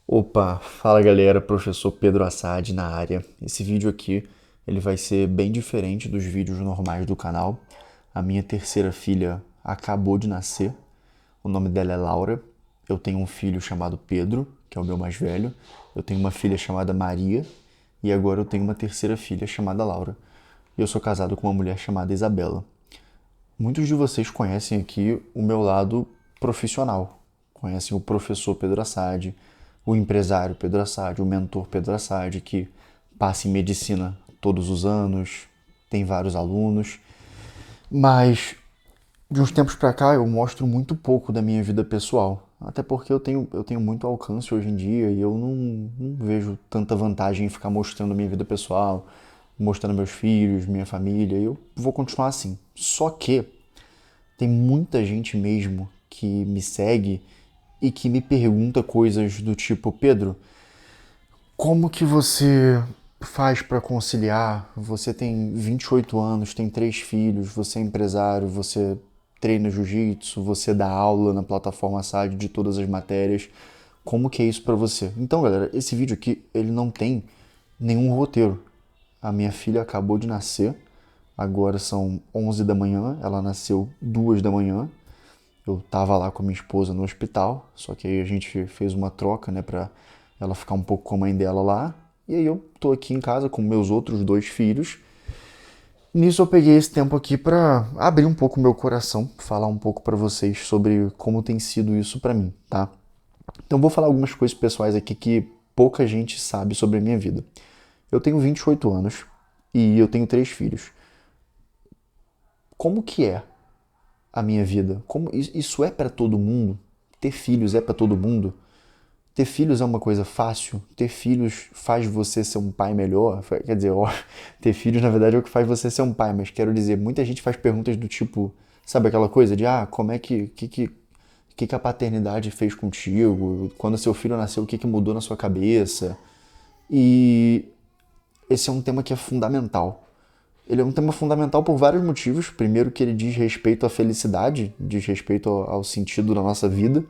Opa, fala galera, professor Pedro Assad na área. Esse vídeo aqui, ele vai ser bem diferente dos vídeos normais do canal. A minha terceira filha acabou de nascer, o nome dela é Laura. Eu tenho um filho chamado Pedro, que é o meu mais velho. Eu tenho uma filha chamada Maria e agora eu tenho uma terceira filha chamada Laura. E eu sou casado com uma mulher chamada Isabela. Muitos de vocês conhecem aqui o meu lado profissional. Conhecem o professor Pedro Assad, o empresário Pedro Assad, o mentor Pedro Assad, que passa em medicina todos os anos, tem vários alunos. Mas de uns tempos pra cá eu mostro muito pouco da minha vida pessoal. Até porque eu tenho muito alcance hoje em dia e eu não vejo tanta vantagem em ficar mostrando a minha vida pessoal, mostrando meus filhos, minha família. E eu vou continuar assim. Só que tem muita gente mesmo que me segue e que me pergunta coisas do tipo: Pedro, como que você faz para conciliar? Você tem 28 anos, tem 3 filhos, você é empresário, você treina jiu-jitsu, você dá aula na plataforma SAD de todas as matérias. Como que é isso para você? Então, galera, esse vídeo aqui, ele não tem nenhum roteiro. A minha filha acabou de nascer, agora são 11 da manhã, ela nasceu 2 da manhã. Eu tava lá com a minha esposa no hospital, só que aí a gente fez uma troca, né, pra ela ficar um pouco com a mãe dela lá. E aí eu tô aqui em casa com meus outros 2 filhos. Nisso eu peguei esse tempo aqui pra abrir um pouco o meu coração, falar um pouco pra vocês sobre como tem sido isso pra mim, tá? Então vou falar algumas coisas pessoais aqui que pouca gente sabe sobre a minha vida. Eu tenho 28 anos e eu tenho 3 filhos. Como que é a minha vida? Como isso é pra todo mundo? Ter filhos é pra todo mundo? Ter filhos é uma coisa fácil? Ter filhos faz você ser um pai melhor? Quer dizer, ó, ter filhos na verdade é o que faz você ser um pai, mas quero dizer, muita gente faz perguntas do tipo, sabe aquela coisa de, como é que a paternidade fez contigo? Quando seu filho nasceu, o que mudou na sua cabeça? E esse é um tema que é fundamental. Ele é um tema fundamental por vários motivos. Primeiro que ele diz respeito à felicidade, diz respeito ao sentido da nossa vida,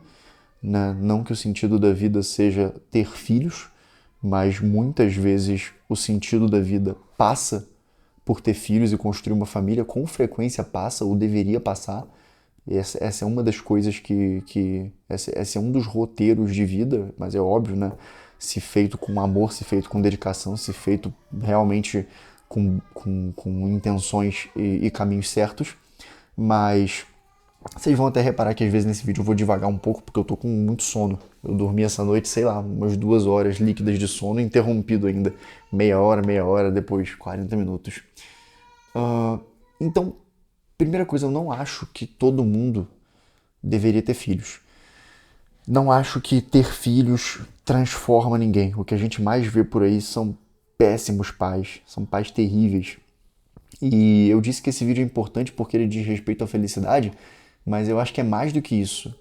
né? Não que o sentido da vida seja ter filhos, mas muitas vezes o sentido da vida passa por ter filhos e construir uma família, com frequência passa ou deveria passar. Essa é uma das coisas esse é um dos roteiros de vida, mas é óbvio, né? Se feito com amor, se feito com dedicação, se feito realmente com intenções e caminhos certos. Mas vocês vão até reparar que às vezes nesse vídeo eu vou devagar um pouco porque eu tô com muito sono. Eu dormi essa noite, sei lá, umas 2 horas líquidas de sono, interrompido ainda. Meia hora, depois 40 minutos. Então, primeira coisa, eu não acho que todo mundo deveria ter filhos. Não acho que ter filhos transforma ninguém. O que a gente mais vê por aí são péssimos pais, são pais terríveis. E eu disse que esse vídeo é importante porque ele diz respeito à felicidade, mas eu acho que é mais do que isso.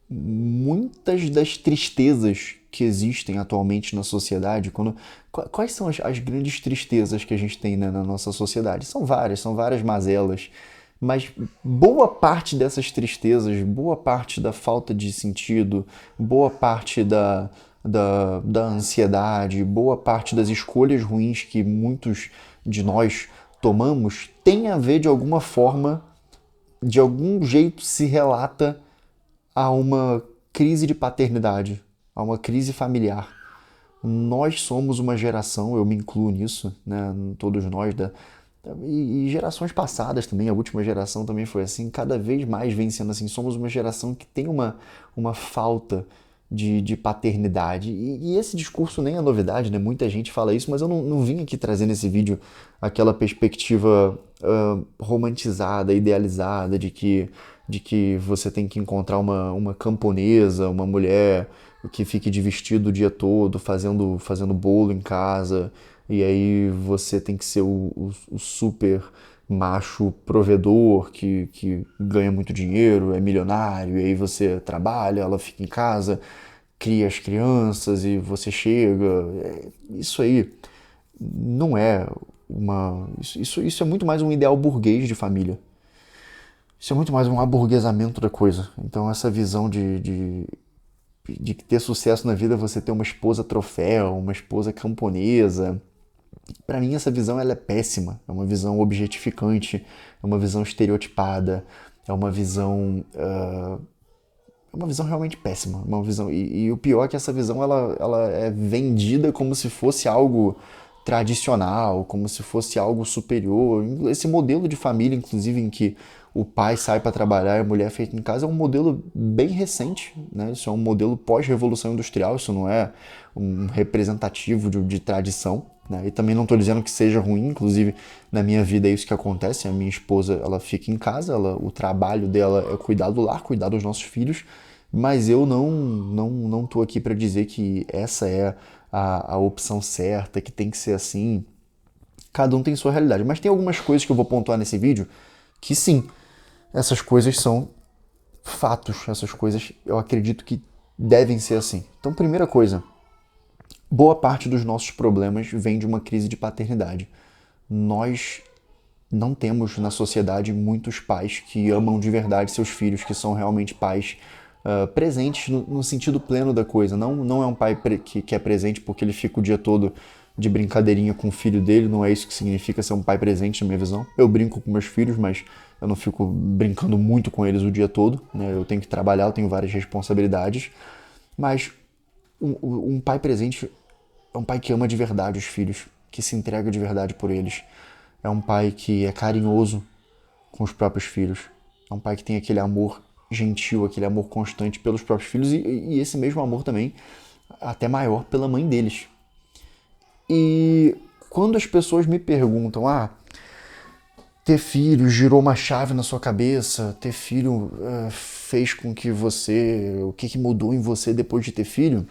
Muitas das tristezas que existem atualmente na sociedade, quais são as grandes tristezas que a gente tem, né, na nossa sociedade? São várias mazelas, mas boa parte dessas tristezas, boa parte da falta de sentido, boa parte da ansiedade, boa parte das escolhas ruins que muitos de nós tomamos, tem a ver de alguma forma, de algum jeito se relata a uma crise de paternidade, a uma crise familiar. Nós somos uma geração, eu me incluo nisso, né? Todos nós, e gerações passadas também, a última geração também foi assim, cada vez mais vem sendo assim. Somos uma geração que tem uma falta de paternidade. E esse discurso nem é novidade, né? Muita gente fala isso, mas eu não vim aqui trazer nesse vídeo aquela perspectiva romantizada, idealizada de que você tem que encontrar uma camponesa, uma mulher que fique de vestido o dia todo, fazendo bolo em casa, e aí você tem que ser o super macho provedor que ganha muito dinheiro, é milionário, e aí você trabalha, ela fica em casa, cria as crianças e você chega. Isso aí não é uma. Isso é muito mais um ideal burguês de família. Isso é muito mais um aburguesamento da coisa. Então essa visão de de ter sucesso na vida você ter uma esposa troféu, uma esposa camponesa. Para mim essa visão ela é péssima, é uma visão objetificante, é uma visão estereotipada, é uma visão realmente péssima, uma visão e o pior é que essa visão ela é vendida como se fosse algo tradicional, como se fosse algo superior. Esse modelo de família, inclusive, em que o pai sai para trabalhar e a mulher fica em casa, é um modelo bem recente, né? Isso é um modelo pós-revolução industrial, isso não é um representativo de tradição, né? E também não estou dizendo que seja ruim, inclusive na minha vida é isso que acontece. A minha esposa ela fica em casa, o trabalho dela é cuidar do lar, cuidar dos nossos filhos, mas eu não tô aqui para dizer que essa é a opção certa, que tem que ser assim. Cada um tem sua realidade, mas tem algumas coisas que eu vou pontuar nesse vídeo que sim, essas coisas são fatos, essas coisas eu acredito que devem ser assim. Então, primeira coisa, boa parte dos nossos problemas vem de uma crise de paternidade. Nós não temos na sociedade muitos pais que amam de verdade seus filhos, que são realmente pais presentes no sentido pleno da coisa. Não é um pai que é presente porque ele fica o dia todo de brincadeirinha com o filho dele, não é isso que significa ser um pai presente na minha visão. Eu brinco com meus filhos, mas eu não fico brincando muito com eles o dia todo, né? Eu tenho que trabalhar, eu tenho várias responsabilidades, mas um pai presente é um pai que ama de verdade os filhos, que se entrega de verdade por eles. É um pai que é carinhoso com os próprios filhos. É um pai que tem aquele amor gentil, aquele amor constante pelos próprios filhos e esse mesmo amor também até maior pela mãe deles. E quando as pessoas me perguntam, ter filho girou uma chave na sua cabeça, ter filho fez com que o que mudou em você depois de ter filho?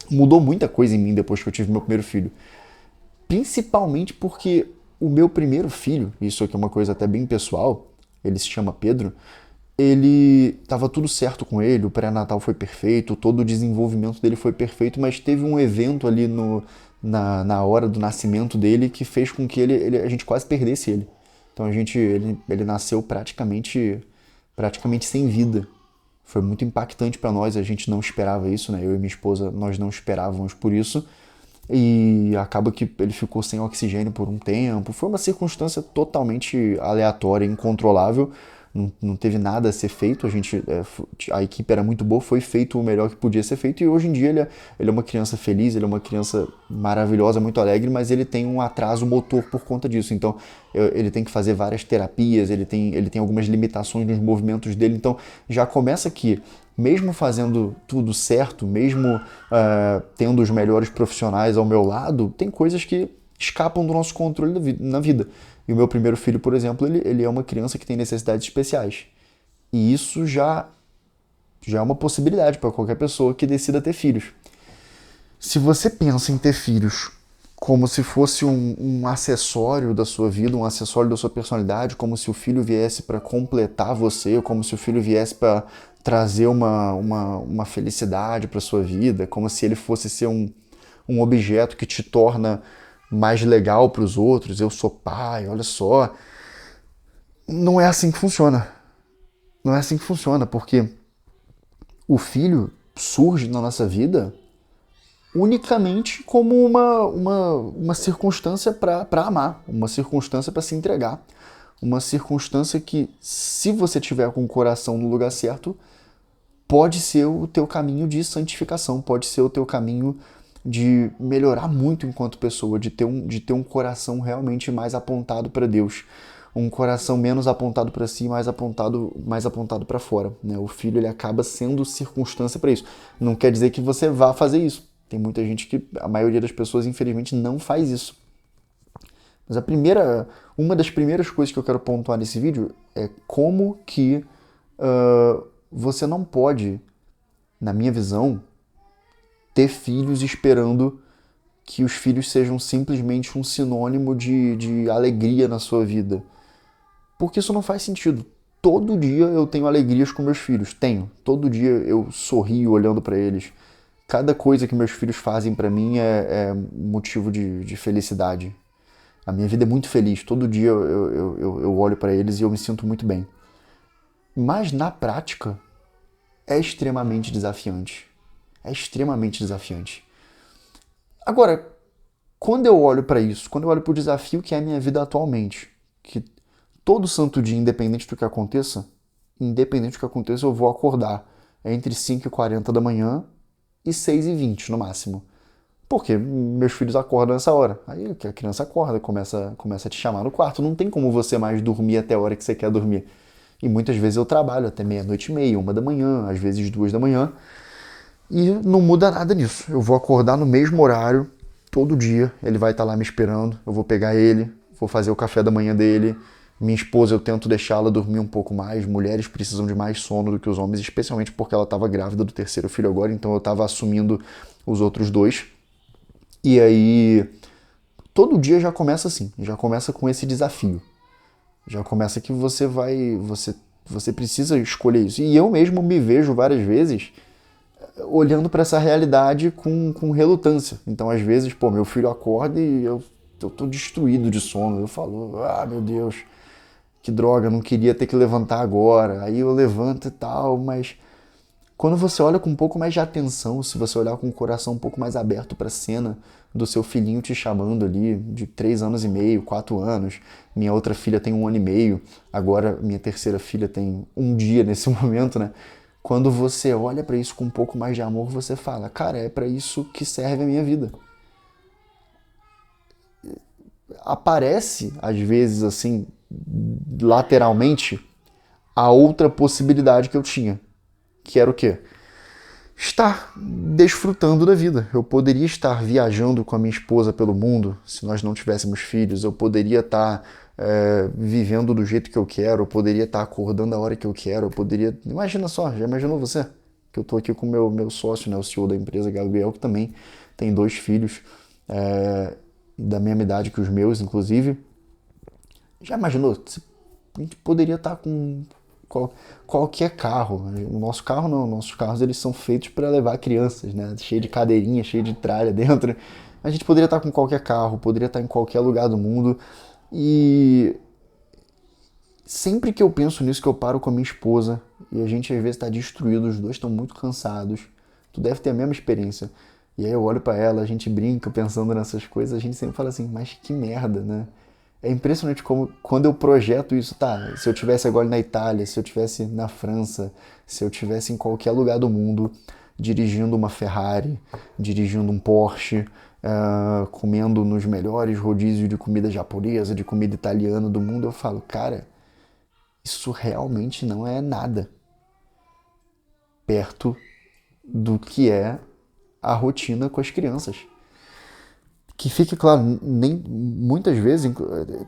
Mudou muita coisa em mim depois que eu tive meu primeiro filho. Principalmente porque o meu primeiro filho, isso aqui é uma coisa até bem pessoal, ele se chama Pedro, ele tava tudo certo com ele, o pré-natal foi perfeito, todo o desenvolvimento dele foi perfeito, mas teve um evento ali na hora do nascimento dele que fez com que a gente quase perdesse ele. Então ele nasceu praticamente sem vida. Foi muito impactante para nós, a gente não esperava isso, né? Eu e minha esposa, nós não esperávamos por isso. E acaba que ele ficou sem oxigênio por um tempo. Foi uma circunstância totalmente aleatória, incontrolável. Não teve nada a ser feito. A equipe era muito boa, foi feito o melhor que podia ser feito. E hoje em dia ele é uma criança feliz, ele é uma criança maravilhosa, muito alegre, mas ele tem um atraso motor por conta disso. Então ele tem que fazer várias terapias, ele tem algumas limitações nos movimentos dele. Então já começa que mesmo fazendo tudo certo, mesmo tendo os melhores profissionais ao meu lado, tem coisas que escapam do nosso controle na vida. E o meu primeiro filho, por exemplo, ele é uma criança que tem necessidades especiais. E isso já é uma possibilidade para qualquer pessoa que decida ter filhos. Se você pensa em ter filhos como se fosse um acessório da sua vida, um acessório da sua personalidade, como se o filho viesse para completar você, como se o filho viesse para trazer uma felicidade para sua vida, como se ele fosse ser um objeto que te torna mais legal para os outros. Eu sou pai, olha só. Não é assim que funciona. Não é assim que funciona, porque o filho surge na nossa vida unicamente como uma circunstância para amar, uma circunstância para se entregar, uma circunstância que, se você tiver com o coração no lugar certo, pode ser o teu caminho de santificação, pode ser o teu caminho de melhorar muito enquanto pessoa, de ter um coração realmente mais apontado para Deus, um coração menos apontado para si, mais apontado para fora, né? O filho ele acaba sendo circunstância para isso. Não quer dizer que você vá fazer isso. Tem muita gente a maioria das pessoas, infelizmente, não faz isso. Mas uma das primeiras coisas que eu quero pontuar nesse vídeo é como que você não pode, na minha visão, ter filhos esperando que os filhos sejam simplesmente um sinônimo de alegria na sua vida. Porque isso não faz sentido. Todo dia eu tenho alegrias com meus filhos. Tenho. Todo dia eu sorrio olhando para eles. Cada coisa que meus filhos fazem para mim é motivo de felicidade. A minha vida é muito feliz. Todo dia eu olho para eles e eu me sinto muito bem. Mas na prática é extremamente desafiante. É extremamente desafiante. Agora, quando eu olho para isso, quando eu olho para o desafio que é a minha vida atualmente, que todo santo dia, independente do que aconteça, eu vou acordar entre 5h40 da manhã e 6h20 no máximo. Porque meus filhos acordam nessa hora. Aí a criança acorda, começa a te chamar no quarto. Não tem como você mais dormir até a hora que você quer dormir. E muitas vezes eu trabalho até 00:30, 1h da manhã, às vezes 2h da manhã. E não muda nada nisso. Eu vou acordar no mesmo horário, todo dia. Ele vai estar lá me esperando. Eu vou pegar ele, vou fazer o café da manhã dele. Minha esposa, eu tento deixá-la dormir um pouco mais. Mulheres precisam de mais sono do que os homens, especialmente porque ela estava grávida do terceiro filho agora, então eu estava assumindo os outros dois. E aí, todo dia já começa assim, já começa com esse desafio. Já começa que você precisa escolher isso. E eu mesmo me vejo várias vezes olhando para essa realidade com relutância. Então, às vezes, meu filho acorda e eu tô destruído de sono. Eu falo, meu Deus, que droga, não queria ter que levantar agora. Aí eu levanto e tal, mas quando você olha com um pouco mais de atenção, se você olhar com o coração um pouco mais aberto para a cena do seu filhinho te chamando ali, de 3 anos e meio, 4 anos, minha outra filha tem 1 ano e meio, agora minha terceira filha tem 1 dia nesse momento, né? Quando você olha para isso com um pouco mais de amor, você fala, cara, é para isso que serve a minha vida. Aparece, às vezes, assim, lateralmente, a outra possibilidade que eu tinha, que era o quê? Estar desfrutando da vida. Eu poderia estar viajando com a minha esposa pelo mundo, se nós não tivéssemos filhos. Eu poderia estar vivendo do jeito que eu quero. Eu poderia estar acordando a hora que eu quero. Eu poderia... Imagina só, já imaginou você? Que eu estou aqui com o meu sócio, né, o CEO da empresa, Gabriel, que também tem 2 filhos da mesma idade que os meus, inclusive. Já imaginou? A gente poderia estar com qualquer carro. O nosso carro não, nossos carros eles são feitos para levar crianças, né? Cheio de cadeirinha, cheio de tralha dentro. A gente poderia estar com qualquer carro, poderia estar em qualquer lugar do mundo. E sempre que eu penso nisso, que eu paro com a minha esposa e a gente às vezes está destruído, os dois estão muito cansados. Tu deve ter a mesma experiência. E aí eu olho para ela, a gente brinca pensando nessas coisas, a gente sempre fala assim, mas que merda, né? É impressionante como, quando eu projeto isso, tá, se eu tivesse agora na Itália, se eu tivesse na França, se eu tivesse em qualquer lugar do mundo, dirigindo uma Ferrari, dirigindo um Porsche, comendo nos melhores rodízios de comida japonesa, de comida italiana do mundo, eu falo, cara, isso realmente não é nada perto do que é a rotina com as crianças. Que fique claro, muitas vezes,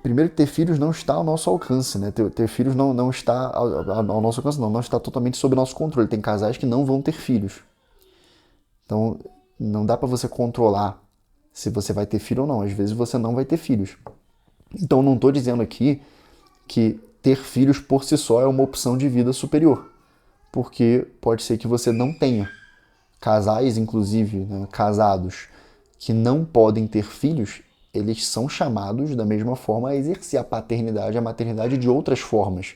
primeiro que ter filhos não está ao nosso alcance, né? Ter filhos não está ao nosso alcance, não está totalmente sob nosso controle. Tem casais que não vão ter filhos. Então, não dá para você controlar se você vai ter filho ou não. Às vezes você não vai ter filhos. Então, não estou dizendo aqui que ter filhos por si só é uma opção de vida superior. Porque pode ser que você não tenha. Casais, inclusive, né, casados, que não podem ter filhos, eles são chamados da mesma forma a exercer a paternidade, a maternidade de outras formas,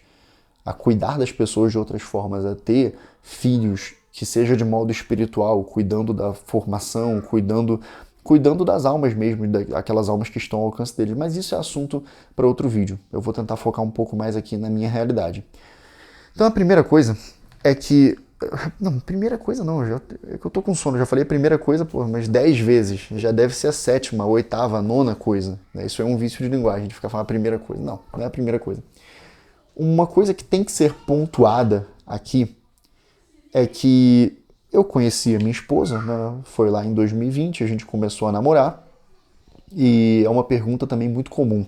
a cuidar das pessoas de outras formas, a ter filhos que seja de modo espiritual, cuidando da formação, cuidando das almas mesmo, daquelas almas que estão ao alcance deles. Mas isso é assunto para outro vídeo. Eu vou tentar focar um pouco mais aqui na minha realidade. Então a primeira coisa é que... Não, primeira coisa não, é que eu tô com sono, já falei a primeira coisa umas 10 vezes, já deve ser a 7ª, a 8ª, a 9ª coisa, né? Isso é um vício de linguagem, de ficar falando a primeira coisa, não é a primeira coisa. Uma coisa que tem que ser pontuada aqui é que eu conheci a minha esposa, né? Foi lá em 2020, a gente começou a namorar, e é uma pergunta também muito comum.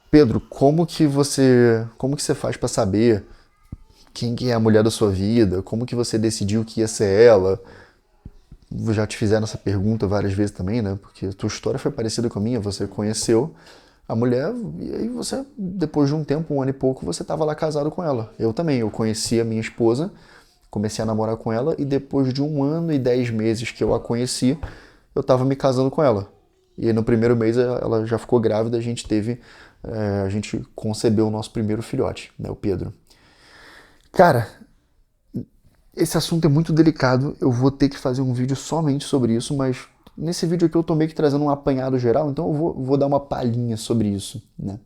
Pedro, como que você faz para saber quem que é a mulher da sua vida, como que você decidiu que ia ser ela? Já te fizeram essa pergunta várias vezes também, né? Porque a tua história foi parecida com a minha, você conheceu a mulher e aí você, depois de um tempo, 1 ano e pouco, você estava lá casado com ela. Eu também, eu conheci a minha esposa, comecei a namorar com ela e depois de 1 ano e 10 meses que eu a conheci, eu estava me casando com ela. E no primeiro mês ela já ficou grávida, a gente concebeu o nosso primeiro filhote, né, o Pedro. Cara, Esse assunto é muito delicado, eu vou ter que fazer um vídeo somente sobre isso, mas nesse vídeo aqui eu tô meio que trazendo um apanhado geral, então eu vou dar uma palhinha sobre isso, né?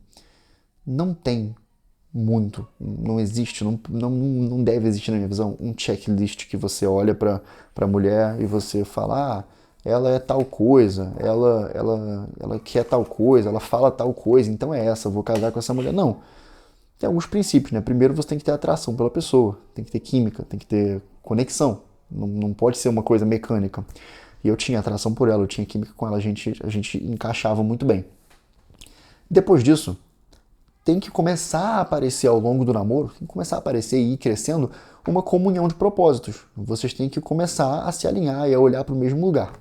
Não tem muito, não existe, não deve existir na minha visão, um checklist que você olha pra mulher e você fala, ah, ela é tal coisa, ela quer tal coisa, ela fala tal coisa, então é essa, vou casar com essa mulher. Não. Tem alguns princípios, né? Primeiro você tem que ter atração pela pessoa, tem que ter química, tem que ter conexão. Não pode ser uma coisa mecânica. E eu tinha atração por ela, eu tinha química com ela, a gente encaixava muito bem. Depois disso, tem que começar a aparecer ao longo do namoro, tem que começar a aparecer e ir crescendo uma comunhão de propósitos. Vocês têm que começar a se alinhar e a olhar para o mesmo lugar.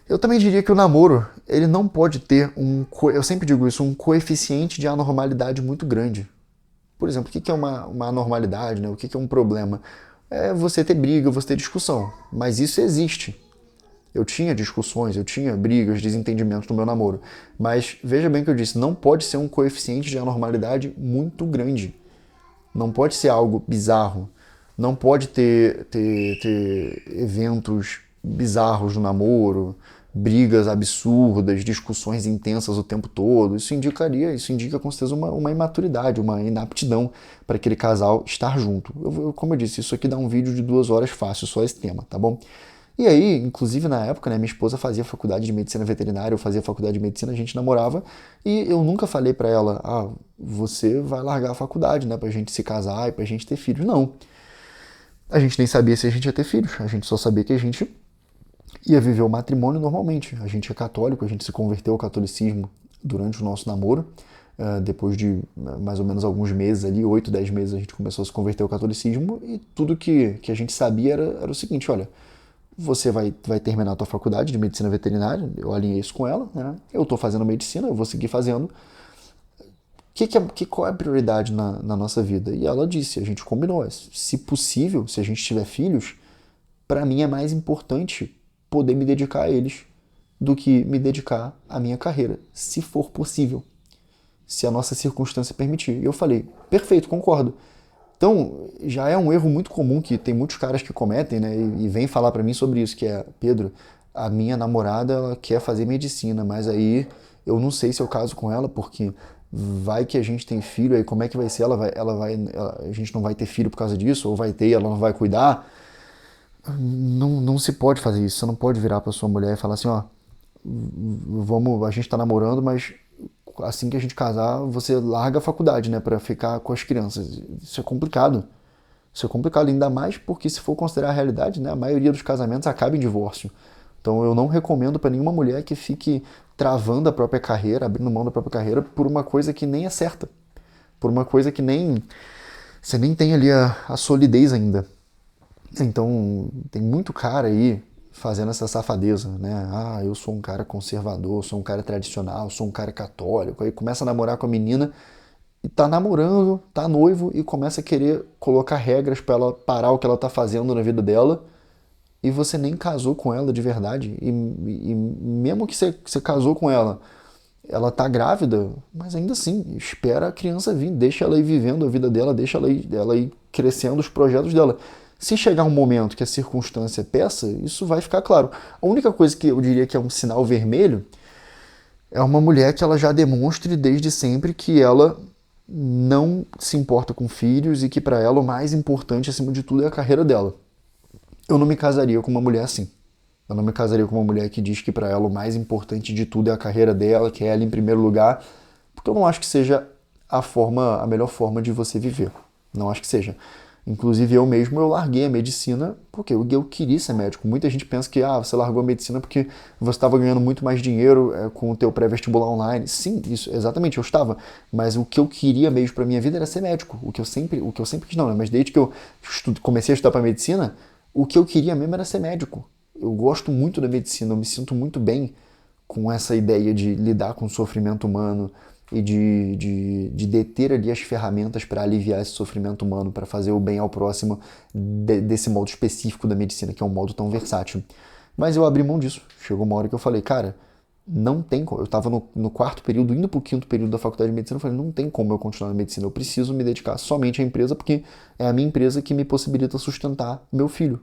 Eu também diria que o namoro, ele não pode ter eu sempre digo isso, um coeficiente de anormalidade muito grande. Por exemplo, o que é uma anormalidade, né? O que é um problema? É você ter briga, você ter discussão. Mas isso existe. Eu tinha discussões, eu tinha brigas, desentendimentos no meu namoro. Mas veja bem o que eu disse, não pode ser um coeficiente de anormalidade muito grande. Não pode ser algo bizarro. Não pode ter eventos bizarros no namoro, brigas absurdas, discussões intensas o tempo todo. Isso indica com certeza uma imaturidade, uma inaptidão para aquele casal estar junto. Como eu disse, isso aqui dá um vídeo de 2 horas fácil, só esse tema, tá bom? E aí, inclusive na época, né, minha esposa fazia faculdade de medicina veterinária, eu fazia faculdade de medicina, a gente namorava, e eu nunca falei pra ela, ah, você vai largar a faculdade, né, pra gente se casar e pra gente ter filhos. Não. A gente nem sabia se a gente ia ter filhos, a gente só sabia que a gente ia viver o matrimônio normalmente. A gente é católico, a gente se converteu ao catolicismo durante o nosso namoro. Depois de mais ou menos alguns meses ali, 8, 10 meses, a gente começou a se converter ao catolicismo e tudo que a gente sabia era o seguinte, olha, você vai terminar a tua faculdade de medicina veterinária, eu alinhei isso com ela, né? Eu estou fazendo medicina, eu vou seguir fazendo. Qual é a prioridade na nossa vida? E ela disse, a gente combinou, se possível, se a gente tiver filhos, para mim é mais importante poder me dedicar a eles do que me dedicar à minha carreira, se for possível, se a nossa circunstância permitir. E eu falei, perfeito, concordo. Então, já é um erro muito comum que tem muitos caras que cometem, né, e vêm falar pra mim sobre isso, que é, Pedro, a minha namorada, ela quer fazer medicina, mas aí eu não sei se eu caso com ela, porque vai que a gente tem filho, aí como é que vai ser? A gente não vai ter filho por causa disso, ou vai ter, ela não vai cuidar. Não se pode fazer isso. Você não pode virar pra sua mulher e falar assim, ó, a gente tá namorando, mas assim que a gente casar, você larga a faculdade, né, pra ficar com as crianças. Isso é complicado. Isso é complicado, ainda mais porque se for considerar a realidade, né, a maioria dos casamentos acaba em divórcio. Então eu não recomendo pra nenhuma mulher que fique travando a própria carreira, abrindo mão da própria carreira por uma coisa que nem é certa. Por uma coisa que nem você nem tem ali a solidez ainda. Então, tem muito cara aí fazendo essa safadeza, né? Ah, eu sou um cara conservador, sou um cara tradicional, sou um cara católico. Aí começa a namorar com a menina e tá namorando, tá noivo e começa a querer colocar regras pra ela parar o que ela tá fazendo na vida dela e você nem casou com ela de verdade. E mesmo que você casou com ela tá grávida, mas ainda assim, espera a criança vir, deixa ela ir vivendo a vida dela, deixa ela ir crescendo os projetos dela. Se chegar um momento que a circunstância peça, isso vai ficar claro. A única coisa que eu diria que é um sinal vermelho é uma mulher que ela já demonstre desde sempre que ela não se importa com filhos e que para ela o mais importante acima de tudo é a carreira dela. Eu não me casaria com uma mulher assim. Eu não me casaria com uma mulher que diz que para ela o mais importante de tudo é a carreira dela, que é ela em primeiro lugar, porque eu não acho que seja a melhor forma de você viver. Não acho que seja. Inclusive eu mesmo, eu larguei a medicina porque eu queria ser médico. Muita gente pensa que você largou a medicina porque você estava ganhando muito mais dinheiro com o teu pré-vestibular online. Sim, isso, exatamente, eu estava. Mas o que eu queria mesmo para minha vida era ser médico. O que eu sempre quis não, né? Mas desde que eu comecei a estudar para medicina, o que eu queria mesmo era ser médico. Eu gosto muito da medicina, eu me sinto muito bem com essa ideia de lidar com o sofrimento humano e de deter ali as ferramentas para aliviar esse sofrimento humano, para fazer o bem ao próximo desse modo específico da medicina, que é um modo tão versátil. Mas eu abri mão disso. Chegou uma hora que eu falei, cara, não tem como. Eu estava no quarto período, indo para o quinto período da faculdade de medicina, eu falei, não tem como eu continuar na medicina, eu preciso me dedicar somente à empresa, porque é a minha empresa que me possibilita sustentar meu filho,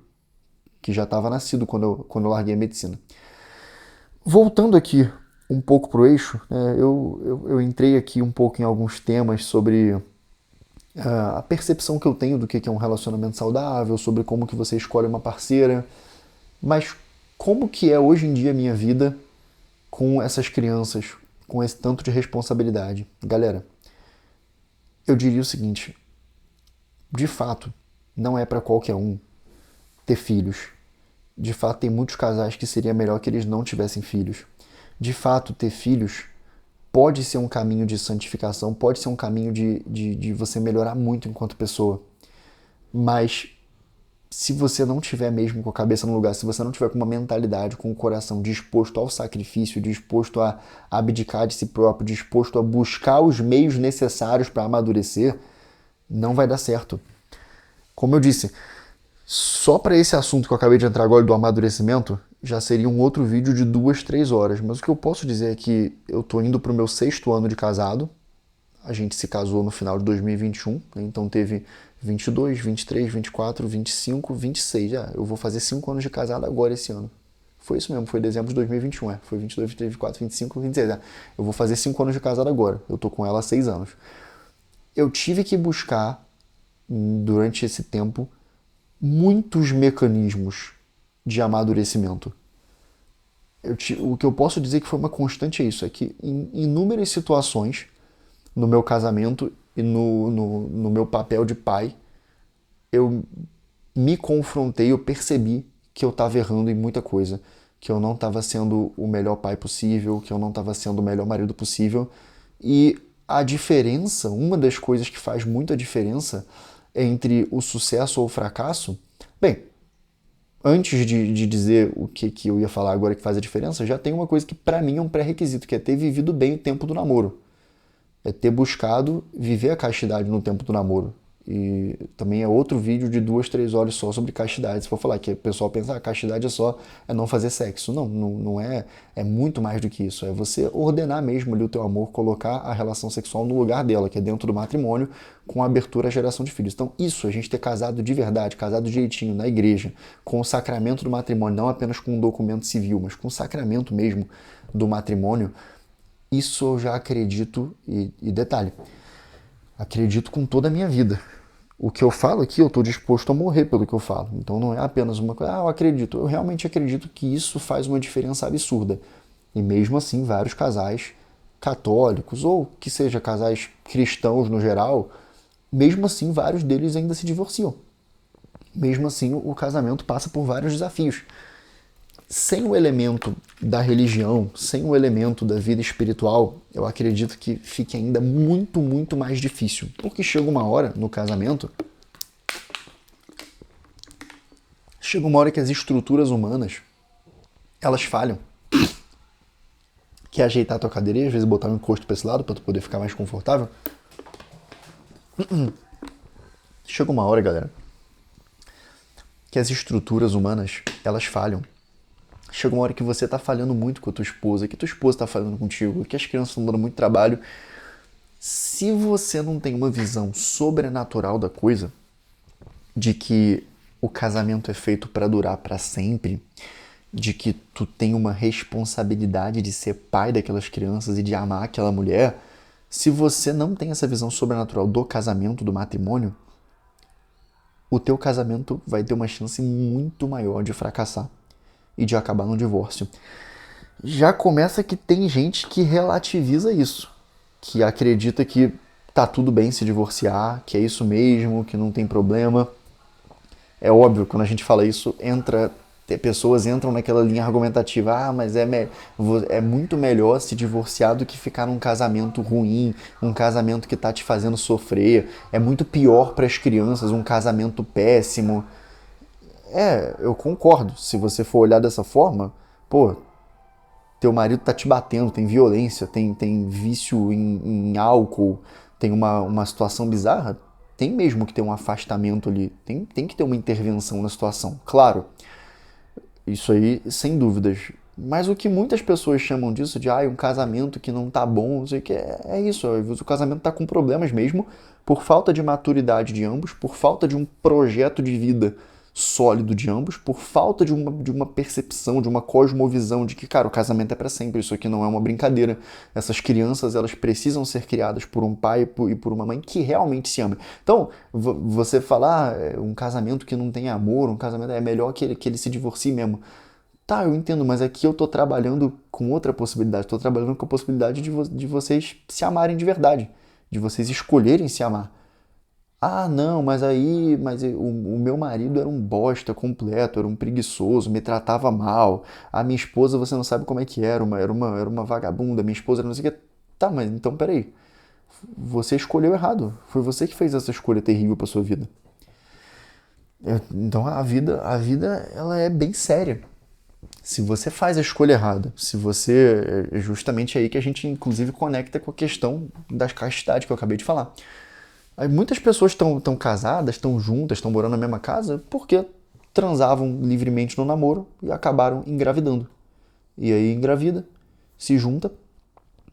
que já estava nascido quando eu larguei a medicina. Voltando aqui um pouco para o eixo, né, eu entrei aqui um pouco em alguns temas sobre a percepção que eu tenho do que é um relacionamento saudável, sobre como que você escolhe uma parceira, mas como que é hoje em dia a minha vida com essas crianças, com esse tanto de responsabilidade. Galera, eu diria o seguinte, de fato, não é para qualquer um ter filhos. De fato, tem muitos casais que seria melhor que eles não tivessem filhos. De fato, ter filhos pode ser um caminho de santificação, pode ser um caminho de você melhorar muito enquanto pessoa. Mas se você não tiver mesmo com a cabeça no lugar, se você não tiver com uma mentalidade, com o coração disposto ao sacrifício, disposto a abdicar de si próprio, disposto a buscar os meios necessários para amadurecer, não vai dar certo. Como eu disse, só para esse assunto que eu acabei de entrar agora do amadurecimento, já seria um outro vídeo de 2, 3 horas. Mas o que eu posso dizer é que eu tô indo pro meu 6º ano de casado. A gente se casou no final de 2021, né? Então teve 22, 23, 24, 25, 26. Eu vou fazer 5 anos de casado agora esse ano. Foi isso mesmo, foi dezembro de 2021, Foi 22, 23, 24, 25, 26. Eu vou fazer 5 anos de casado agora. Eu tô com ela há 6 anos. Eu tive que buscar, durante esse tempo, muitos mecanismos de amadurecimento. O que eu posso dizer que foi uma constante é isso, é que em inúmeras situações, no meu casamento e no meu papel de pai, eu me confrontei, eu percebi que eu estava errando em muita coisa, que eu não estava sendo o melhor pai possível, que eu não estava sendo o melhor marido possível. E a diferença, uma das coisas que faz muita diferença entre o sucesso ou o fracasso, bem, antes de dizer o que eu ia falar agora que faz a diferença, já tem uma coisa que para mim é um pré-requisito, que é ter vivido bem o tempo do namoro. É ter buscado viver a castidade no tempo do namoro. E também é outro vídeo de 2, 3 horas só sobre castidade. Se for falar que o pessoal pensa, castidade é não fazer sexo. Não é. É muito mais do que isso. É você ordenar mesmo ali o teu amor, colocar a relação sexual no lugar dela, que é dentro do matrimônio, com abertura à geração de filhos. Então isso, a gente ter casado de verdade, casado direitinho, na igreja, com o sacramento do matrimônio, não apenas com um documento civil, mas com o sacramento mesmo do matrimônio, isso eu já acredito, e detalhe, acredito com toda a minha vida. O que eu falo aqui, eu estou disposto a morrer pelo que eu falo. Então não é apenas uma coisa, eu acredito. Eu realmente acredito que isso faz uma diferença absurda. E mesmo assim, vários casais católicos, ou que seja casais cristãos no geral, mesmo assim, vários deles ainda se divorciam. Mesmo assim, o casamento passa por vários desafios. Sem o elemento da religião, sem o elemento da vida espiritual, eu acredito que fique ainda muito, muito mais difícil. Porque chega uma hora no casamento, chega uma hora que as estruturas humanas, elas falham. Quer ajeitar a tua cadeira e às vezes botar um encosto para esse lado para tu poder ficar mais confortável? Chega uma hora, galera, que as estruturas humanas, elas falham. Chega uma hora que você tá falhando muito com a tua esposa, que tua esposa tá falhando contigo, que as crianças estão dando muito trabalho. Se você não tem uma visão sobrenatural da coisa, de que o casamento é feito para durar para sempre, de que tu tem uma responsabilidade de ser pai daquelas crianças e de amar aquela mulher, se você não tem essa visão sobrenatural do casamento, do matrimônio, o teu casamento vai ter uma chance muito maior de fracassar e de acabar no divórcio. Já começa que tem gente que relativiza isso, que acredita que tá tudo bem se divorciar, que é isso mesmo, que não tem problema. É óbvio, quando a gente fala isso, pessoas entram naquela linha argumentativa, mas é muito melhor se divorciar do que ficar num casamento ruim, um casamento que tá te fazendo sofrer, é muito pior para as crianças, um casamento péssimo. Eu concordo. Se você for olhar dessa forma, pô, teu marido tá te batendo, tem violência, tem vício em álcool, tem uma situação bizarra, tem mesmo que ter um afastamento ali, tem que ter uma intervenção na situação. Claro, isso aí, sem dúvidas, Mas o que muitas pessoas chamam disso de um casamento que não tá bom, não sei o que, é isso. O casamento tá com problemas mesmo por falta de maturidade de ambos, por falta de um projeto de vida sólido de ambos, por falta de uma percepção, de uma cosmovisão de que, cara, o casamento é para sempre, isso aqui não é uma brincadeira. Essas crianças, elas precisam ser criadas por um pai e por uma mãe que realmente se amem. Então, você falar um casamento que não tem amor, um casamento é melhor que ele se divorcie mesmo. Tá, eu entendo, mas aqui eu tô trabalhando com outra possibilidade. Tô trabalhando com a possibilidade de vocês se amarem de verdade, de vocês escolherem se amar. Ah, não, mas o meu marido era um bosta completo, era um preguiçoso, me tratava mal. A minha esposa, você não sabe como é que era uma vagabunda, minha esposa era não sei o que. Tá, mas então peraí. Você escolheu errado. Foi você que fez essa escolha terrível pra sua vida. Então a vida ela é bem séria. Se você faz a escolha errada, se você. É justamente aí que a gente, inclusive, conecta com a questão da castidade que eu acabei de falar. Aí muitas pessoas estão casadas, estão juntas, estão morando na mesma casa porque transavam livremente no namoro e acabaram engravidando. E aí engravida, se junta,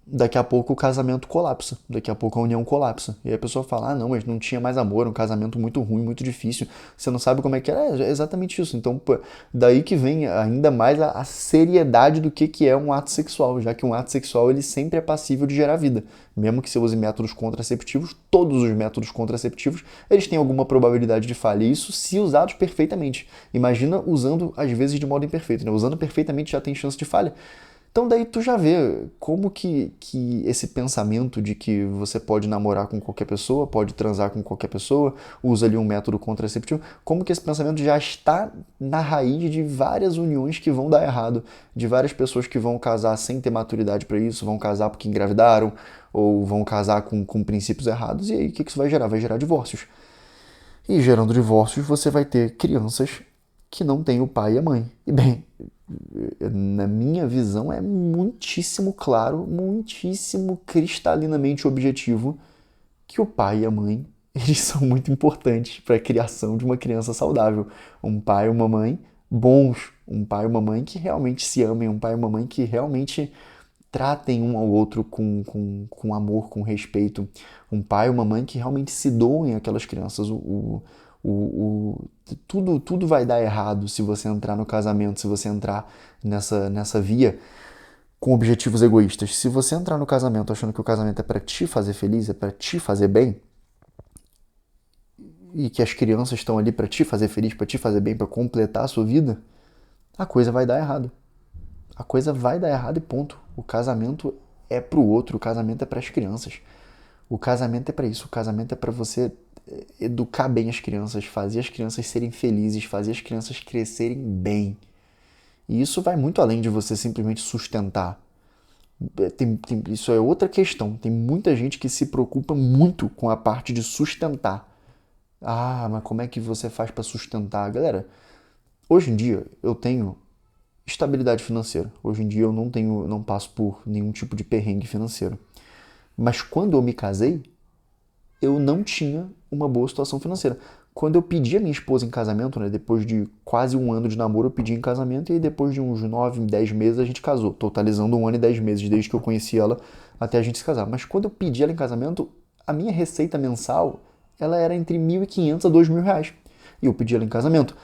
daqui a pouco o casamento colapsa, daqui a pouco a união colapsa. E aí a pessoa fala, não, mas não tinha mais amor, um casamento muito ruim, muito difícil, você não sabe como é que era. É exatamente isso. Então, pô, daí que vem ainda mais a seriedade do que é um ato sexual, já que um ato sexual ele sempre é passível de gerar vida. Mesmo que você use métodos contraceptivos, todos os métodos contraceptivos, eles têm alguma probabilidade de falha, isso se usados perfeitamente. Imagina usando, às vezes, de modo imperfeito, né? Usando perfeitamente já tem chance de falha. Então daí tu já vê como que esse pensamento de que você pode namorar com qualquer pessoa, pode transar com qualquer pessoa, usa ali um método contraceptivo, como que esse pensamento já está na raiz de várias uniões que vão dar errado, de várias pessoas que vão casar sem ter maturidade para isso, vão casar porque engravidaram, ou vão casar com princípios errados, e aí o que isso vai gerar? Vai gerar divórcios. E gerando divórcios, você vai ter crianças que não têm o pai e a mãe. E bem, na minha visão, é muitíssimo claro, muitíssimo cristalinamente objetivo que o pai e a mãe eles são muito importantes para a criação de uma criança saudável. Um pai e uma mãe bons, um pai e uma mãe que realmente se amem, um pai e uma mãe que realmente tratem um ao outro com amor, com respeito. Um pai e uma mãe que realmente se doem àquelas crianças. Tudo vai dar errado se você entrar no casamento, se você entrar nessa via com objetivos egoístas. Se você entrar no casamento achando que o casamento é para te fazer feliz, é para te fazer bem, e que as crianças estão ali para te fazer feliz, para te fazer bem, para completar a sua vida, a coisa vai dar errado. A coisa vai dar errado e ponto. O casamento é pro outro, o casamento é para as crianças. O casamento é para isso, o casamento é para você educar bem as crianças, fazer as crianças serem felizes, fazer as crianças crescerem bem. E isso vai muito além de você simplesmente sustentar. Isso é outra questão. Tem muita gente que se preocupa muito com a parte de sustentar. Ah, mas como é que você faz para sustentar? Galera, hoje em dia eu tenho estabilidade financeira. Hoje em dia eu não passo por nenhum tipo de perrengue financeiro. Mas quando eu me casei, eu não tinha uma boa situação financeira. Quando eu pedi a minha esposa em casamento, né, depois de quase um ano de namoro, eu pedi em casamento e aí depois de uns 9, 10 meses a gente casou, totalizando 1 ano e 10 meses desde que eu conheci ela até a gente se casar. Mas quando eu pedi ela em casamento, a minha receita mensal ela era entre 1.500 a 2.000 reais. E eu pedi ela em casamento,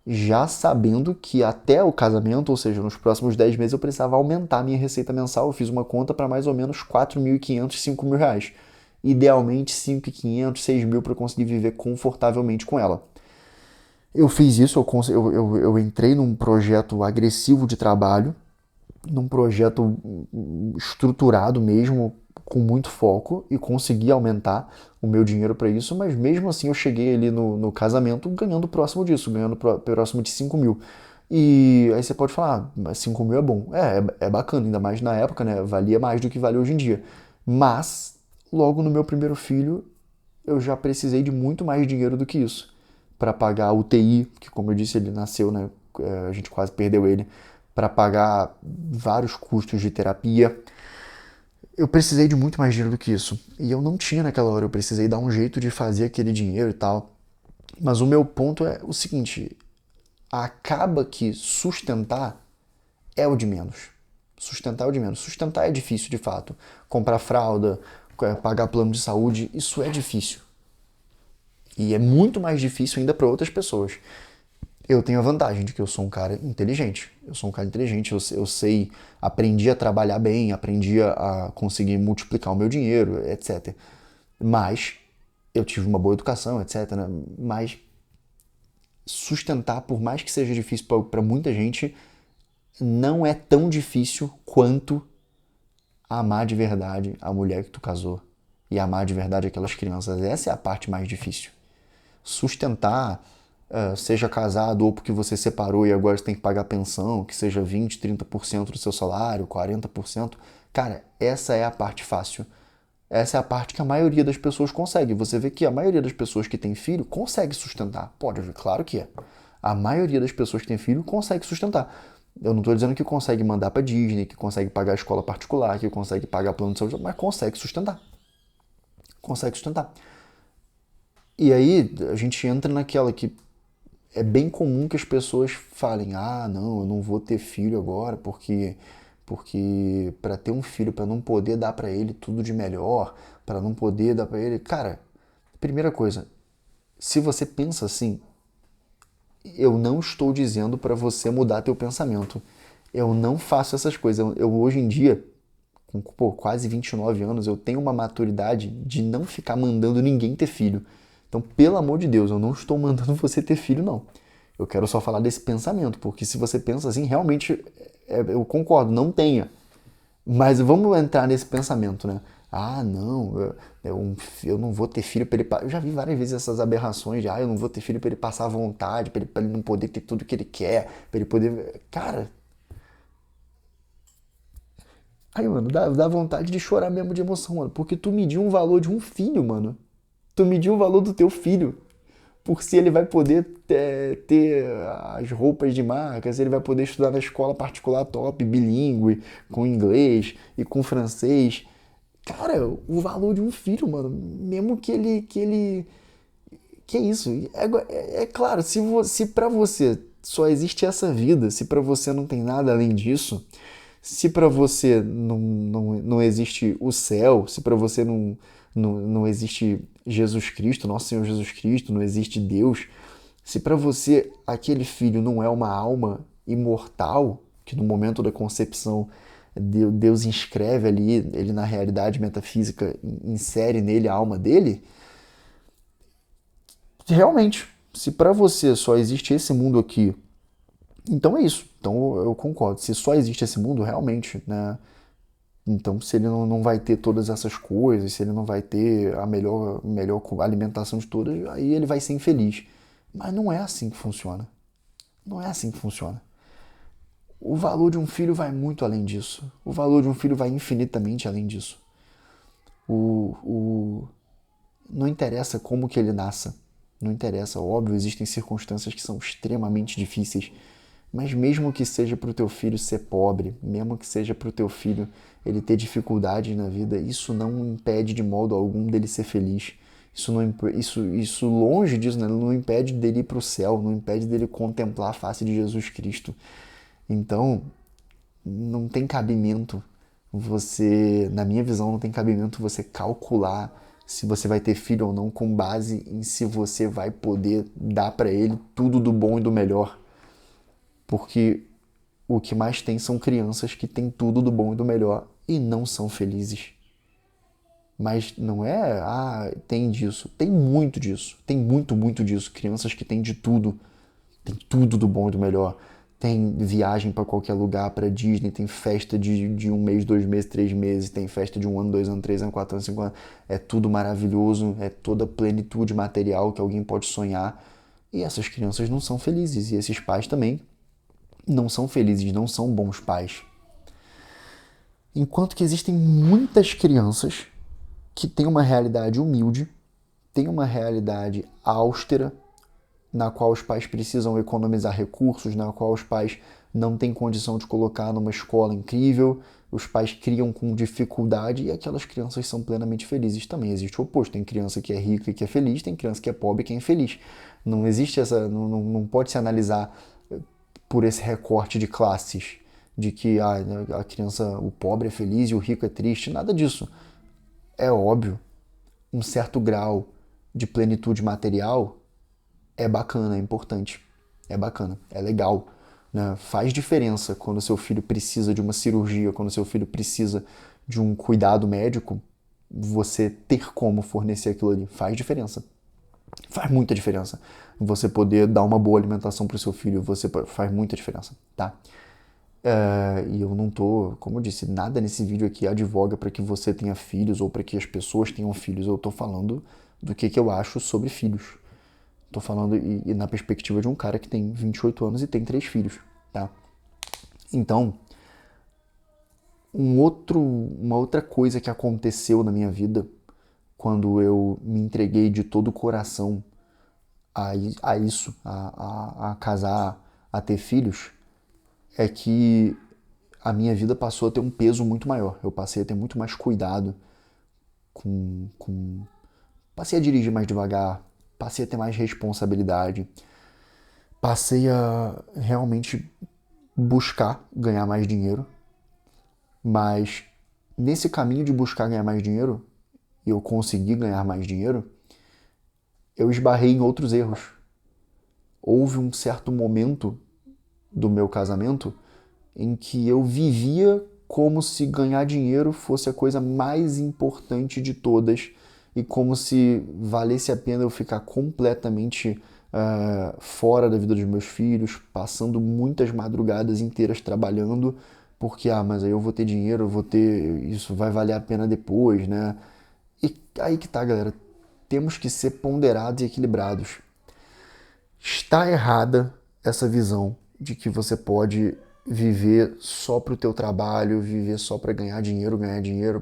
já sabendo que até o casamento, ou seja, nos próximos 10 meses, eu precisava aumentar a minha receita mensal. Eu fiz uma conta para mais ou menos 4.500, 5.000 reais. Idealmente 5.500, 6.000 para conseguir viver confortavelmente com ela. Eu fiz isso, eu entrei num projeto agressivo de trabalho, num projeto estruturado mesmo, com muito foco, e consegui aumentar o meu dinheiro para isso, mas mesmo assim eu cheguei ali no casamento ganhando próximo disso, ganhando próximo de 5.000. E aí você pode falar, mas 5.000 é bom. É bacana, ainda mais na época, né? Valia mais do que vale hoje em dia. Mas, logo no meu primeiro filho, eu já precisei de muito mais dinheiro do que isso. Para pagar a UTI, que como eu disse, ele nasceu, né? A gente quase perdeu ele. Para pagar vários custos de terapia. Eu precisei de muito mais dinheiro do que isso. E eu não tinha naquela hora, eu precisei dar um jeito de fazer aquele dinheiro e tal. Mas o meu ponto é o seguinte, acaba que sustentar é o de menos. Sustentar é o de menos. Sustentar é difícil, de fato. Comprar fralda, pagar plano de saúde, isso é difícil. E é muito mais difícil ainda para outras pessoas. Eu tenho a vantagem de que eu sou um cara inteligente. Eu sou um cara inteligente, eu sei, aprendi a trabalhar bem, aprendi a conseguir multiplicar o meu dinheiro, etc. Mas eu tive uma boa educação, etc. Mas sustentar, por mais que seja difícil para muita gente, não é tão difícil quanto amar de verdade a mulher que tu casou e amar de verdade aquelas crianças. Essa é a parte mais difícil. Sustentar, seja casado ou porque você separou e agora você tem que pagar pensão, que seja 20, 30% do seu salário, 40%. Cara, essa é a parte fácil. Essa é a parte que a maioria das pessoas consegue. Você vê que a maioria das pessoas que tem filho consegue sustentar. Pode ver, claro que é. A maioria das pessoas que tem filho consegue sustentar. Eu não estou dizendo que consegue mandar para Disney, que consegue pagar a escola particular, que consegue pagar plano de saúde, mas consegue sustentar. Consegue sustentar. E aí a gente entra naquela que é bem comum que as pessoas falem: ah, não, eu não vou ter filho agora porque para ter um filho, para não poder dar para ele tudo de melhor, para não poder dar para ele, cara, primeira coisa, se você pensa assim, eu não estou dizendo para você mudar teu pensamento. Eu não faço essas coisas. Eu hoje em dia, com quase 29 anos, eu tenho uma maturidade de não ficar mandando ninguém ter filho. Então, pelo amor de Deus, eu não estou mandando você ter filho, não. Eu quero só falar desse pensamento, porque se você pensa assim, realmente, eu concordo, não tenha. Mas vamos entrar nesse pensamento, né? Ah, não, eu não vou ter filho para ele. Eu já vi várias vezes essas aberrações de, eu não vou ter filho para ele passar à vontade, para ele não poder ter tudo que ele quer, para ele poder. Cara, aí, mano, dá vontade de chorar mesmo de emoção, mano, porque tu mediu um valor de um filho, mano. Tu mediu o valor do teu filho por se ele vai poder ter as roupas de marca, se ele vai poder estudar na escola particular top, bilíngue, com inglês e com francês. Cara, o valor de um filho, mano, mesmo que é isso. É claro, se para você só existe essa vida, se para você não tem nada além disso, se para você não existe o céu, se para você não existe Jesus Cristo, nosso Senhor Jesus Cristo, não existe Deus, se para você aquele filho não é uma alma imortal, que no momento da concepção Deus inscreve ali, ele na realidade metafísica insere nele a alma dele, realmente, se para você só existe esse mundo aqui, então é isso. Então eu concordo. Se só existe esse mundo, realmente, né? Então, se ele não vai ter todas essas coisas, se ele não vai ter a melhor alimentação de todas, aí ele vai ser infeliz. Mas não é assim que funciona. Não é assim que funciona. O valor de um filho vai muito além disso. O valor de um filho vai infinitamente além disso. O... Não interessa como que ele nasça. Não interessa. Óbvio, existem circunstâncias que são extremamente difíceis. Mas mesmo que seja para o teu filho ser pobre, mesmo que seja para o teu filho ele ter dificuldades na vida, isso não impede de modo algum dele ser feliz. Isso longe disso, né? Não impede dele ir para o céu, não impede dele contemplar a face de Jesus Cristo. Então, não tem cabimento você, na minha visão, não tem cabimento você calcular se você vai ter filho ou não com base em se você vai poder dar para ele tudo do bom e do melhor. Porque o que mais tem são crianças que têm tudo do bom e do melhor e não são felizes. Mas não é, tem disso. Tem muito disso. Tem muito, muito disso. Crianças que têm de tudo. Tem tudo do bom e do melhor. Tem viagem para qualquer lugar, para Disney, tem festa de um mês, 2 meses, 3 meses, tem festa de 1 ano, 2 anos, 3 anos, 4 anos, 5 anos. É tudo maravilhoso, é toda plenitude material que alguém pode sonhar. E essas crianças não são felizes. E esses pais também não são felizes, não são bons pais. Enquanto que existem muitas crianças que têm uma realidade humilde, têm uma realidade austera, na qual os pais precisam economizar recursos, na qual os pais não têm condição de colocar numa escola incrível, os pais criam com dificuldade e aquelas crianças são plenamente felizes. Também existe o oposto, tem criança que é rica e que é feliz, tem criança que é pobre e que é infeliz. Não existe essa, não pode se analisar por esse recorte de classes. de que a criança, o pobre é feliz e o rico é triste, nada disso. É óbvio, um certo grau de plenitude material é bacana, é importante, é bacana, é legal, né? Faz diferença quando seu filho precisa de uma cirurgia, quando seu filho precisa de um cuidado médico, você ter como fornecer aquilo ali faz diferença. Faz muita diferença. Você poder dar uma boa alimentação para o seu filho, faz muita diferença, tá? E eu não tô, como eu disse, nada nesse vídeo aqui advoga para que você tenha filhos ou para que as pessoas tenham filhos. Eu tô falando do que eu acho sobre filhos. Tô falando e na perspectiva de um cara que tem 28 anos e tem 3 filhos, tá? Então, uma outra coisa que aconteceu na minha vida quando eu me entreguei de todo o coração a isso, a casar, a ter filhos, é que a minha vida passou a ter um peso muito maior. Eu passei a ter muito mais cuidado Passei a dirigir mais devagar, passei a ter mais responsabilidade, passei a realmente buscar ganhar mais dinheiro, mas nesse caminho de buscar ganhar mais dinheiro, e eu consegui ganhar mais dinheiro, eu esbarrei em outros erros. Houve um certo momento do meu casamento em que eu vivia como se ganhar dinheiro fosse a coisa mais importante de todas e como se valesse a pena eu ficar completamente fora da vida dos meus filhos, passando muitas madrugadas inteiras trabalhando, porque, mas aí eu vou ter dinheiro, eu vou ter, isso vai valer a pena depois, né? E aí que tá, galera, temos que ser ponderados e equilibrados. Está errada essa visão de que você pode viver só para o teu trabalho, viver só para ganhar dinheiro,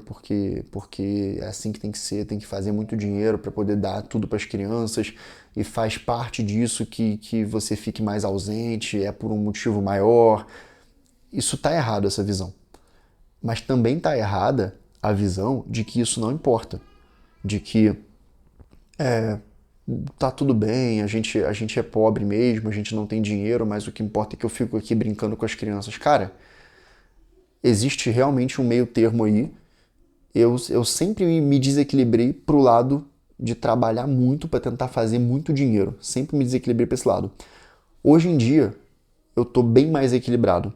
porque é assim que tem que ser, tem que fazer muito dinheiro para poder dar tudo para as crianças e faz parte disso que você fique mais ausente, é por um motivo maior. Isso tá errado, essa visão. Mas também tá errada a visão de que isso não importa, de que tá tudo bem, a gente é pobre mesmo, a gente não tem dinheiro, mas o que importa é que eu fico aqui brincando com as crianças. Cara, existe realmente um meio termo aí. Eu sempre me desequilibrei pro lado de trabalhar muito para tentar fazer muito dinheiro. Sempre me desequilibrei para esse lado. Hoje em dia, eu tô bem mais equilibrado.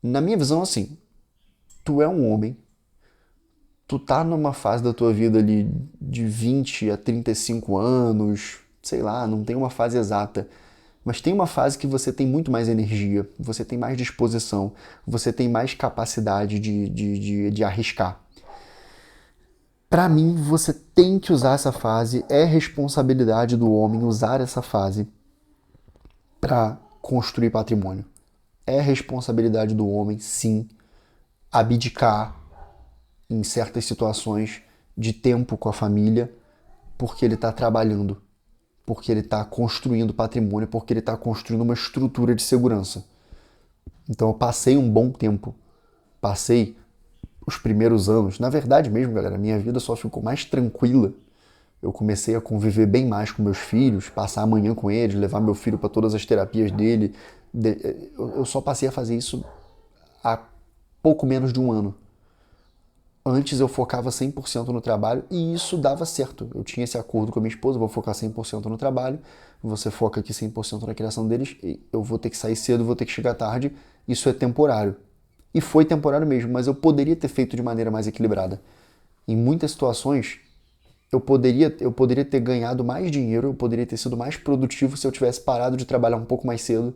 Na minha visão, assim, tu é um homem, tu tá numa fase da tua vida ali de 20 a 35 anos, sei lá, não tem uma fase exata, mas tem uma fase que você tem muito mais energia, você tem mais disposição, você tem mais capacidade de arriscar. Para mim, você tem que usar essa fase, é responsabilidade do homem usar essa fase para construir patrimônio. É responsabilidade do homem, sim, abdicar em certas situações de tempo com a família, porque ele está trabalhando, porque ele está construindo patrimônio, porque ele está construindo uma estrutura de segurança. Então eu passei um bom tempo, passei os primeiros anos, na verdade mesmo, galera, minha vida só ficou mais tranquila. Eu comecei a conviver bem mais com meus filhos, passar a manhã com eles, levar meu filho para todas as terapias dele. Eu só passei a fazer isso há pouco menos de um ano. Antes eu focava 100% no trabalho e isso dava certo. Eu tinha esse acordo com a minha esposa, vou focar 100% no trabalho, você foca aqui 100% na criação deles, e eu vou ter que sair cedo, vou ter que chegar tarde, isso é temporário. E foi temporário mesmo, mas eu poderia ter feito de maneira mais equilibrada. Em muitas situações, eu poderia ter ganhado mais dinheiro, eu poderia ter sido mais produtivo se eu tivesse parado de trabalhar um pouco mais cedo,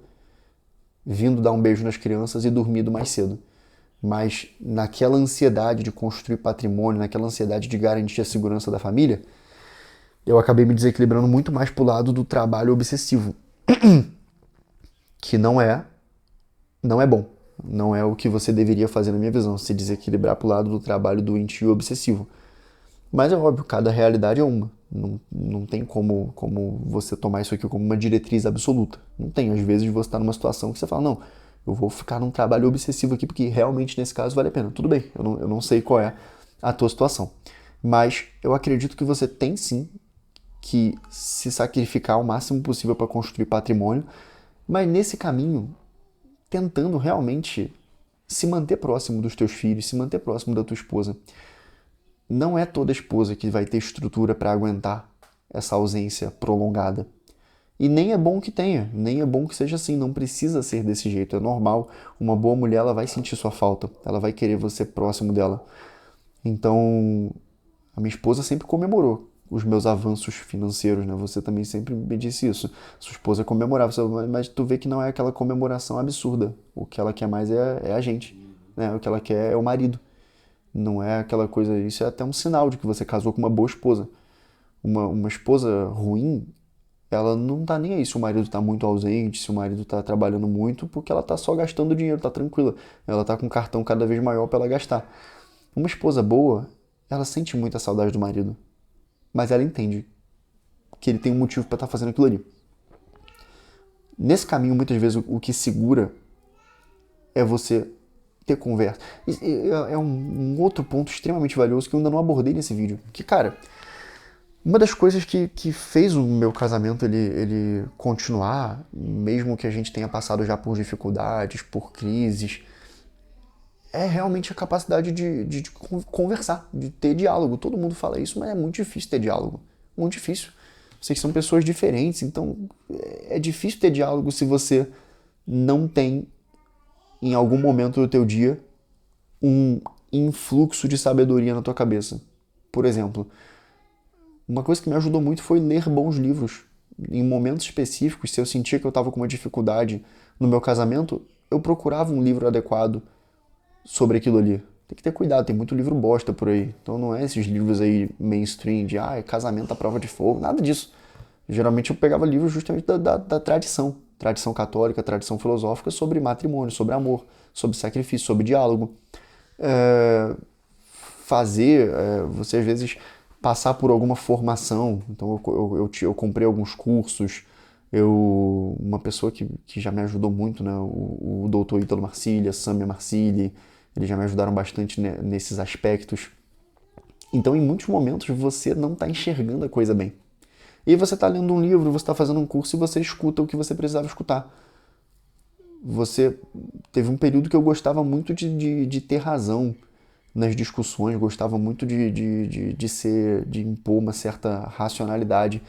vindo dar um beijo nas crianças e dormido mais cedo. Mas naquela ansiedade de construir patrimônio, naquela ansiedade de garantir a segurança da família, eu acabei me desequilibrando muito mais pro lado do trabalho obsessivo, que não é bom. Não é o que você deveria fazer na minha visão, se desequilibrar pro lado do trabalho doentio obsessivo. Mas é óbvio, cada realidade é uma. Não tem como você tomar isso aqui como uma diretriz absoluta. Não tem. Às vezes você está numa situação que você fala, não, eu vou ficar num trabalho obsessivo aqui porque realmente nesse caso vale a pena. Tudo bem, eu não sei qual é a tua situação. Mas eu acredito que você tem sim que se sacrificar o máximo possível para construir patrimônio. Mas nesse caminho tentando realmente se manter próximo dos teus filhos, se manter próximo da tua esposa. Não é toda esposa que vai ter estrutura para aguentar essa ausência prolongada. E nem é bom que tenha, nem é bom que seja assim, não precisa ser desse jeito, é normal. Uma boa mulher, ela vai sentir sua falta, ela vai querer você próximo dela. Então, a minha esposa sempre comemorou os meus avanços financeiros, né? Você também sempre me disse isso. Sua esposa comemorava, mas tu vê que não é aquela comemoração absurda. O que ela quer mais é a gente, né? O que ela quer é o marido. Não é aquela coisa, isso é até um sinal de que você casou com uma boa esposa. Uma esposa ruim, ela não tá nem aí se o marido tá muito ausente, se o marido tá trabalhando muito, porque ela tá só gastando dinheiro, tá tranquila. Ela tá com um cartão cada vez maior para ela gastar. Uma esposa boa, ela sente muita saudade do marido, mas ela entende que ele tem um motivo para estar fazendo aquilo ali. Nesse caminho, muitas vezes, o que segura é você ter conversa. É um outro ponto extremamente valioso que eu ainda não abordei nesse vídeo. Que, cara, uma das coisas que fez o meu casamento ele continuar, mesmo que a gente tenha passado já por dificuldades, por crises, é realmente a capacidade de conversar, de ter diálogo. Todo mundo fala isso, mas é muito difícil ter diálogo. Muito difícil. Vocês são pessoas diferentes, então é difícil ter diálogo se você não tem, em algum momento do teu dia, um influxo de sabedoria na tua cabeça. Por exemplo, uma coisa que me ajudou muito foi ler bons livros. Em momentos específicos, se eu sentia que eu estava com uma dificuldade no meu casamento, eu procurava um livro adequado sobre aquilo ali. Tem que ter cuidado, tem muito livro bosta por aí. Então não é esses livros aí mainstream de casamento à prova de fogo, nada disso. Geralmente eu pegava livros justamente da tradição. Tradição católica, tradição filosófica sobre matrimônio, sobre amor, sobre sacrifício, sobre diálogo. Você às vezes passar por alguma formação. Então eu comprei alguns cursos. Uma pessoa que já me ajudou muito, né? O doutor Ítalo Marcilli, a Samia Marcilli, eles já me ajudaram bastante nesses aspectos. Então, em muitos momentos, você não está enxergando a coisa bem. E você está lendo um livro, você está fazendo um curso e você escuta o que você precisava escutar. Teve um período que eu gostava muito de ter razão nas discussões, gostava muito de impor uma certa racionalidade.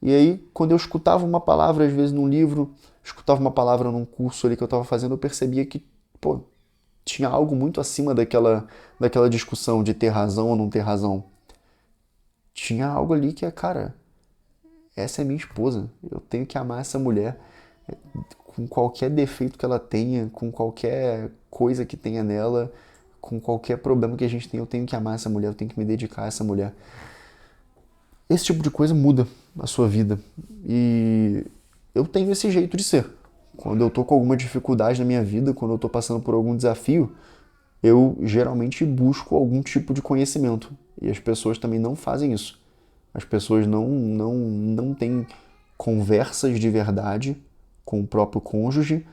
E aí, quando eu escutava uma palavra, às vezes num livro, escutava uma palavra num curso ali que eu estava fazendo, eu percebia que, tinha algo muito acima daquela discussão de ter razão ou não ter razão. Tinha algo ali que cara, essa é minha esposa, eu tenho que amar essa mulher com qualquer defeito que ela tenha, com qualquer coisa que tenha nela, com qualquer problema que a gente tenha, eu tenho que amar essa mulher, eu tenho que me dedicar a essa mulher. Esse tipo de coisa muda a sua vida. E eu tenho esse jeito de ser. Quando eu tô com alguma dificuldade na minha vida, quando eu tô passando por algum desafio, eu geralmente busco algum tipo de conhecimento. E as pessoas também não fazem isso. As pessoas não têm conversas de verdade com o próprio cônjuge.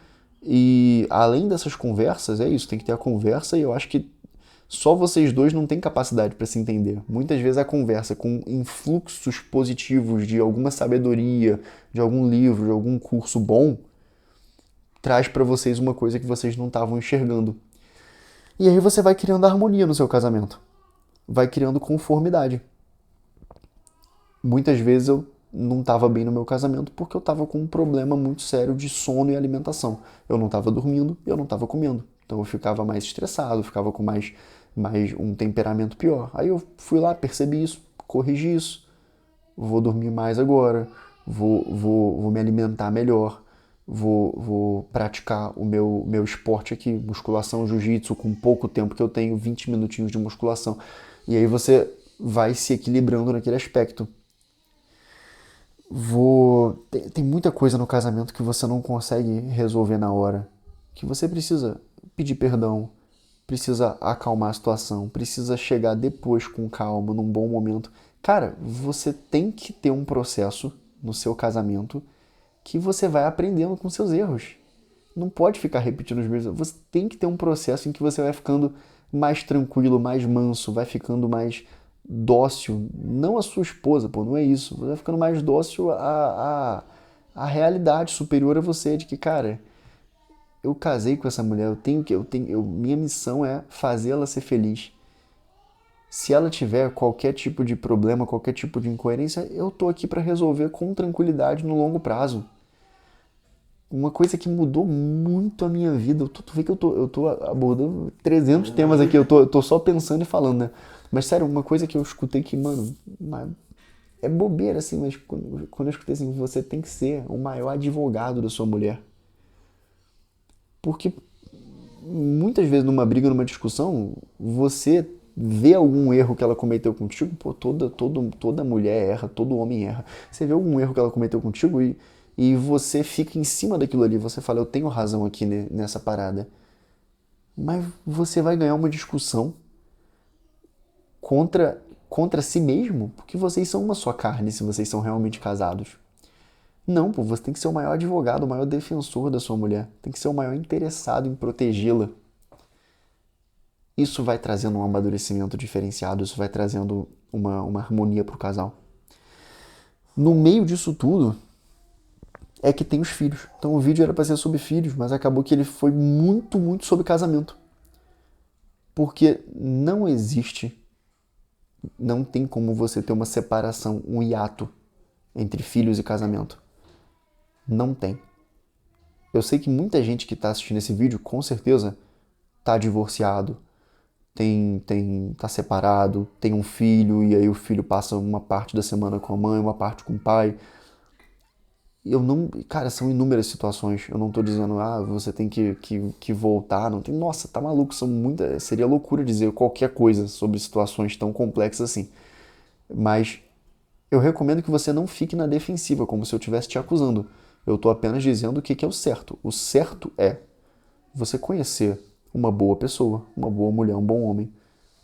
E além dessas conversas, é isso, tem que ter a conversa, e eu acho que só vocês dois não têm capacidade para se entender. Muitas vezes a conversa com influxos positivos de alguma sabedoria, de algum livro, de algum curso bom, traz para vocês uma coisa que vocês não estavam enxergando. E aí você vai criando harmonia no seu casamento. Vai criando conformidade. Muitas vezes eu não estava bem no meu casamento porque eu estava com um problema muito sério de sono e alimentação. Eu não estava dormindo e eu não estava comendo. Então eu ficava mais estressado, ficava com mais um temperamento pior. Aí eu fui lá, percebi isso, corrigi isso. Vou dormir mais agora, vou me alimentar melhor, vou praticar o meu esporte aqui, musculação, jiu-jitsu, com pouco tempo que eu tenho, 20 minutinhos de musculação. E aí você vai se equilibrando naquele aspecto. Tem muita coisa no casamento que você não consegue resolver na hora, que você precisa pedir perdão, precisa acalmar a situação, precisa chegar depois com calma, num bom momento. Cara, você tem que ter um processo no seu casamento que você vai aprendendo com seus erros. Não pode ficar repetindo os mesmos. Você tem que ter um processo em que você vai ficando mais tranquilo, mais manso, vai ficando mais dócil. Não a sua esposa, não é isso. Você vai ficando mais dócil à realidade superior a você, de que, cara, eu casei com essa mulher, minha missão é fazê-la ser feliz. Se ela tiver qualquer tipo de problema, qualquer tipo de incoerência, eu tô aqui para resolver com tranquilidade no longo prazo. Uma coisa que mudou muito a minha vida, tu vê que eu tô abordando 300 temas aqui, eu tô só pensando e falando, né? Mas sério, uma coisa que eu escutei que, mano, é bobeira assim, mas quando eu escutei assim, você tem que ser o maior advogado da sua mulher. Porque muitas vezes numa briga, numa discussão, você vê algum erro que ela cometeu contigo, pô, toda mulher erra, todo homem erra. Você vê algum erro que ela cometeu contigo e você fica em cima daquilo ali, você fala, eu tenho razão aqui nessa parada. Mas você vai ganhar uma discussão contra si mesmo, porque vocês são uma só carne se vocês são realmente casados. Não, pô, você tem que ser o maior advogado, o maior defensor da sua mulher. Tem que ser o maior interessado em protegê-la. Isso vai trazendo um amadurecimento diferenciado, isso vai trazendo uma harmonia pro casal. No meio disso tudo é que tem os filhos. Então o vídeo era para ser sobre filhos, mas acabou que ele foi muito, muito sobre casamento. Porque não tem como você ter uma separação, um hiato entre filhos e casamento. Não tem. Eu sei que muita gente que está assistindo esse vídeo, com certeza, tá divorciado, tá separado, tem um filho, e aí o filho passa uma parte da semana com a mãe, uma parte com o pai. Eu não. Cara, são inúmeras situações. Eu não tô dizendo, você tem que voltar. Não tem. Nossa, tá maluco. São muitas. Seria loucura dizer qualquer coisa sobre situações tão complexas assim. Mas eu recomendo que você não fique na defensiva, como se eu estivesse te acusando. Eu tô apenas dizendo o que é o certo. O certo é você conhecer uma boa pessoa, uma boa mulher, um bom homem.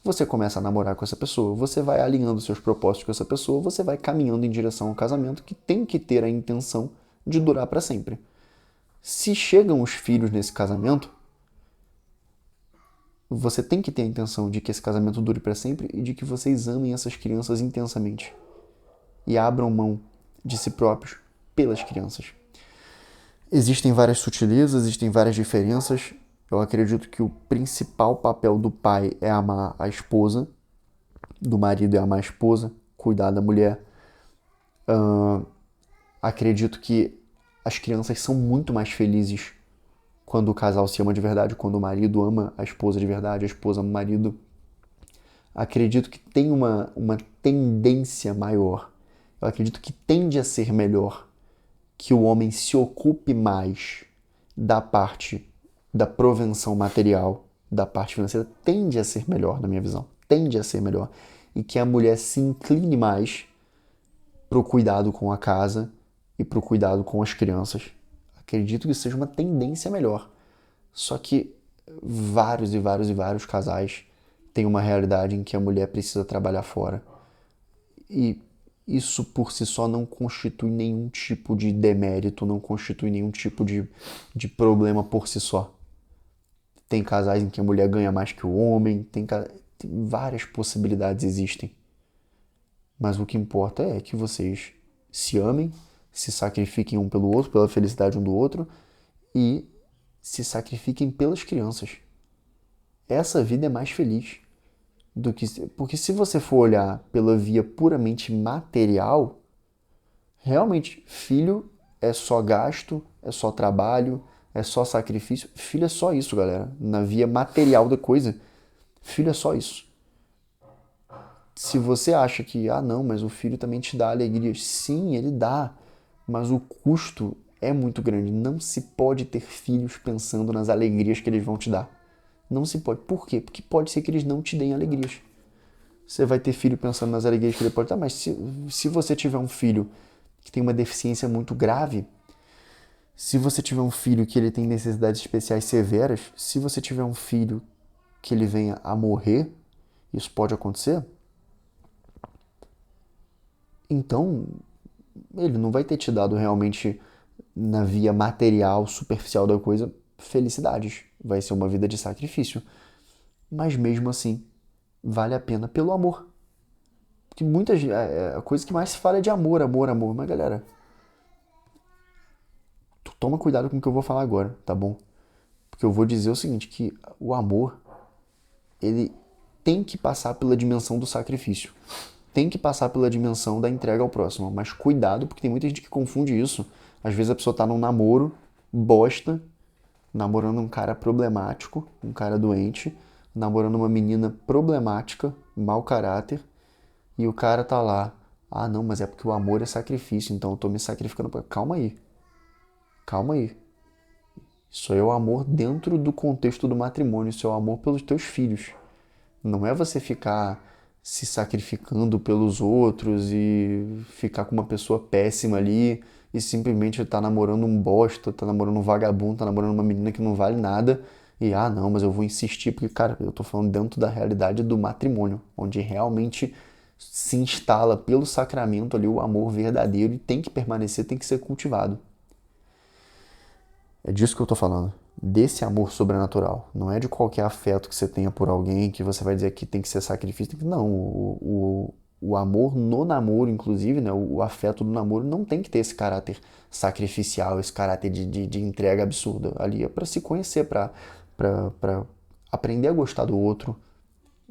Você começa a namorar com essa pessoa, você vai alinhando seus propósitos com essa pessoa, você vai caminhando em direção ao casamento que tem que ter a intenção de durar para sempre. Se chegam os filhos nesse casamento, você tem que ter a intenção de que esse casamento dure para sempre e de que vocês amem essas crianças intensamente e abram mão de si próprios pelas crianças. Existem várias sutilezas, existem várias diferenças. Eu acredito que o principal papel do pai é amar a esposa, do marido é amar a esposa, cuidar da mulher. Acredito que as crianças são muito mais felizes quando o casal se ama de verdade, quando o marido ama a esposa de verdade, a esposa ama o marido. Acredito que tem uma tendência maior. Eu acredito que tende a ser melhor que o homem se ocupe mais da parte da provenção material, da parte financeira, tende a ser melhor, na minha visão. Tende a ser melhor. E que a mulher se incline mais para o cuidado com a casa e para o cuidado com as crianças. Acredito que seja uma tendência melhor. Só que vários e vários e vários casais têm uma realidade em que a mulher precisa trabalhar fora. E isso por si só não constitui nenhum tipo de demérito, não constitui nenhum tipo de problema por si só. Tem casais em que a mulher ganha mais que o homem, tem várias possibilidades existem. Mas o que importa é que vocês se amem, se sacrifiquem um pelo outro, pela felicidade um do outro e se sacrifiquem pelas crianças. Essa vida é mais feliz do que... Porque se você for olhar pela via puramente material, realmente, filho é só gasto, é só trabalho, é só sacrifício. Filho é só isso, galera. Na via material da coisa, filho é só isso. Se você acha que, não, mas o filho também te dá alegria. Sim, ele dá, mas o custo é muito grande. Não se pode ter filhos pensando nas alegrias que eles vão te dar. Não se pode. Por quê? Porque pode ser que eles não te deem alegrias. Você vai ter filho pensando nas alegrias que ele pode dar, mas se você tiver um filho que tem uma deficiência muito grave, se você tiver um filho que ele tem necessidades especiais severas, se você tiver um filho que ele venha a morrer, isso pode acontecer, então ele não vai ter te dado realmente na via material, superficial da coisa, felicidades. Vai ser uma vida de sacrifício. Mas mesmo assim, vale a pena pelo amor. Porque a coisa que mais se fala é de amor, amor, amor. Mas galera, toma cuidado com o que eu vou falar agora, tá bom? Porque eu vou dizer o seguinte, que o amor, ele tem que passar pela dimensão do sacrifício. Tem que passar pela dimensão da entrega ao próximo. Mas cuidado, porque tem muita gente que confunde isso. Às vezes a pessoa tá num namoro, bosta, namorando um cara problemático, um cara doente, namorando uma menina problemática, mau caráter, e o cara tá lá, ah não, mas é porque o amor é sacrifício, então eu tô me sacrificando. Calma aí, calma aí. Isso é o amor dentro do contexto do matrimônio, isso é o amor pelos teus filhos. Não é você ficar se sacrificando pelos outros e ficar com uma pessoa péssima ali e simplesmente tá namorando um bosta, tá namorando um vagabundo, tá namorando uma menina que não vale nada e, ah, não, mas eu vou insistir porque, cara, eu tô falando dentro da realidade do matrimônio, onde realmente se instala pelo sacramento ali o amor verdadeiro e tem que permanecer, tem que ser cultivado. É disso que eu tô falando. Desse amor sobrenatural. Não é de qualquer afeto que você tenha por alguém que você vai dizer que tem que ser sacrifício. Não, o amor no namoro, inclusive, né, o afeto do namoro não tem que ter esse caráter sacrificial, esse caráter de entrega absurda. Ali é para se conhecer, para aprender a gostar do outro,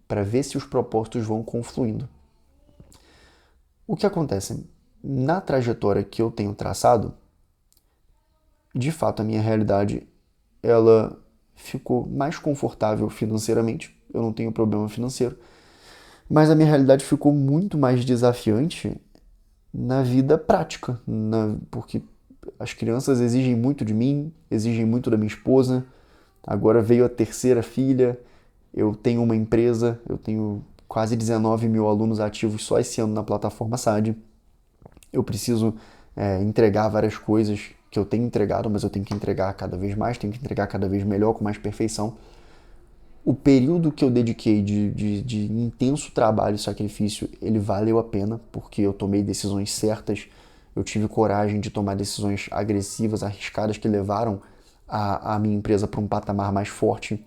para ver se os propósitos vão confluindo. O que acontece? Na trajetória que eu tenho traçado, de fato, a minha realidade ela ficou mais confortável financeiramente. Eu não tenho problema financeiro. Mas a minha realidade ficou muito mais desafiante na vida prática, porque as crianças exigem muito de mim, exigem muito da minha esposa. Agora veio a terceira filha, eu tenho uma empresa, eu tenho quase 19 mil alunos ativos só esse ano na plataforma SAD. Eu preciso entregar várias coisas que eu tenho entregado, mas eu tenho que entregar cada vez mais, tenho que entregar cada vez melhor, com mais perfeição. O período que eu dediquei de intenso trabalho e sacrifício, ele valeu a pena, porque eu tomei decisões certas, eu tive coragem de tomar decisões agressivas, arriscadas, que levaram a minha empresa para um patamar mais forte.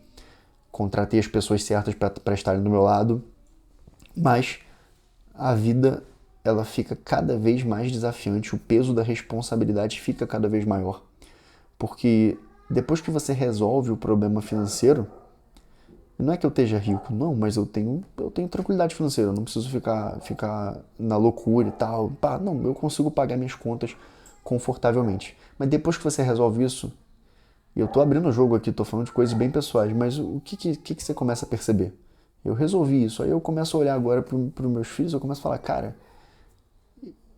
Contratei as pessoas certas para estarem do meu lado, mas a vida ela fica cada vez mais desafiante, o peso da responsabilidade fica cada vez maior. Porque depois que você resolve o problema financeiro, não é que eu esteja rico, não, mas eu tenho tranquilidade financeira, eu não preciso ficar na loucura e tal. Pá, não, eu consigo pagar minhas contas confortavelmente. Mas depois que você resolve isso, e eu tô abrindo o jogo aqui, tô falando de coisas bem pessoais, mas o que você começa a perceber? Eu resolvi isso, aí eu começo a olhar agora para os meus filhos, eu começo a falar, cara,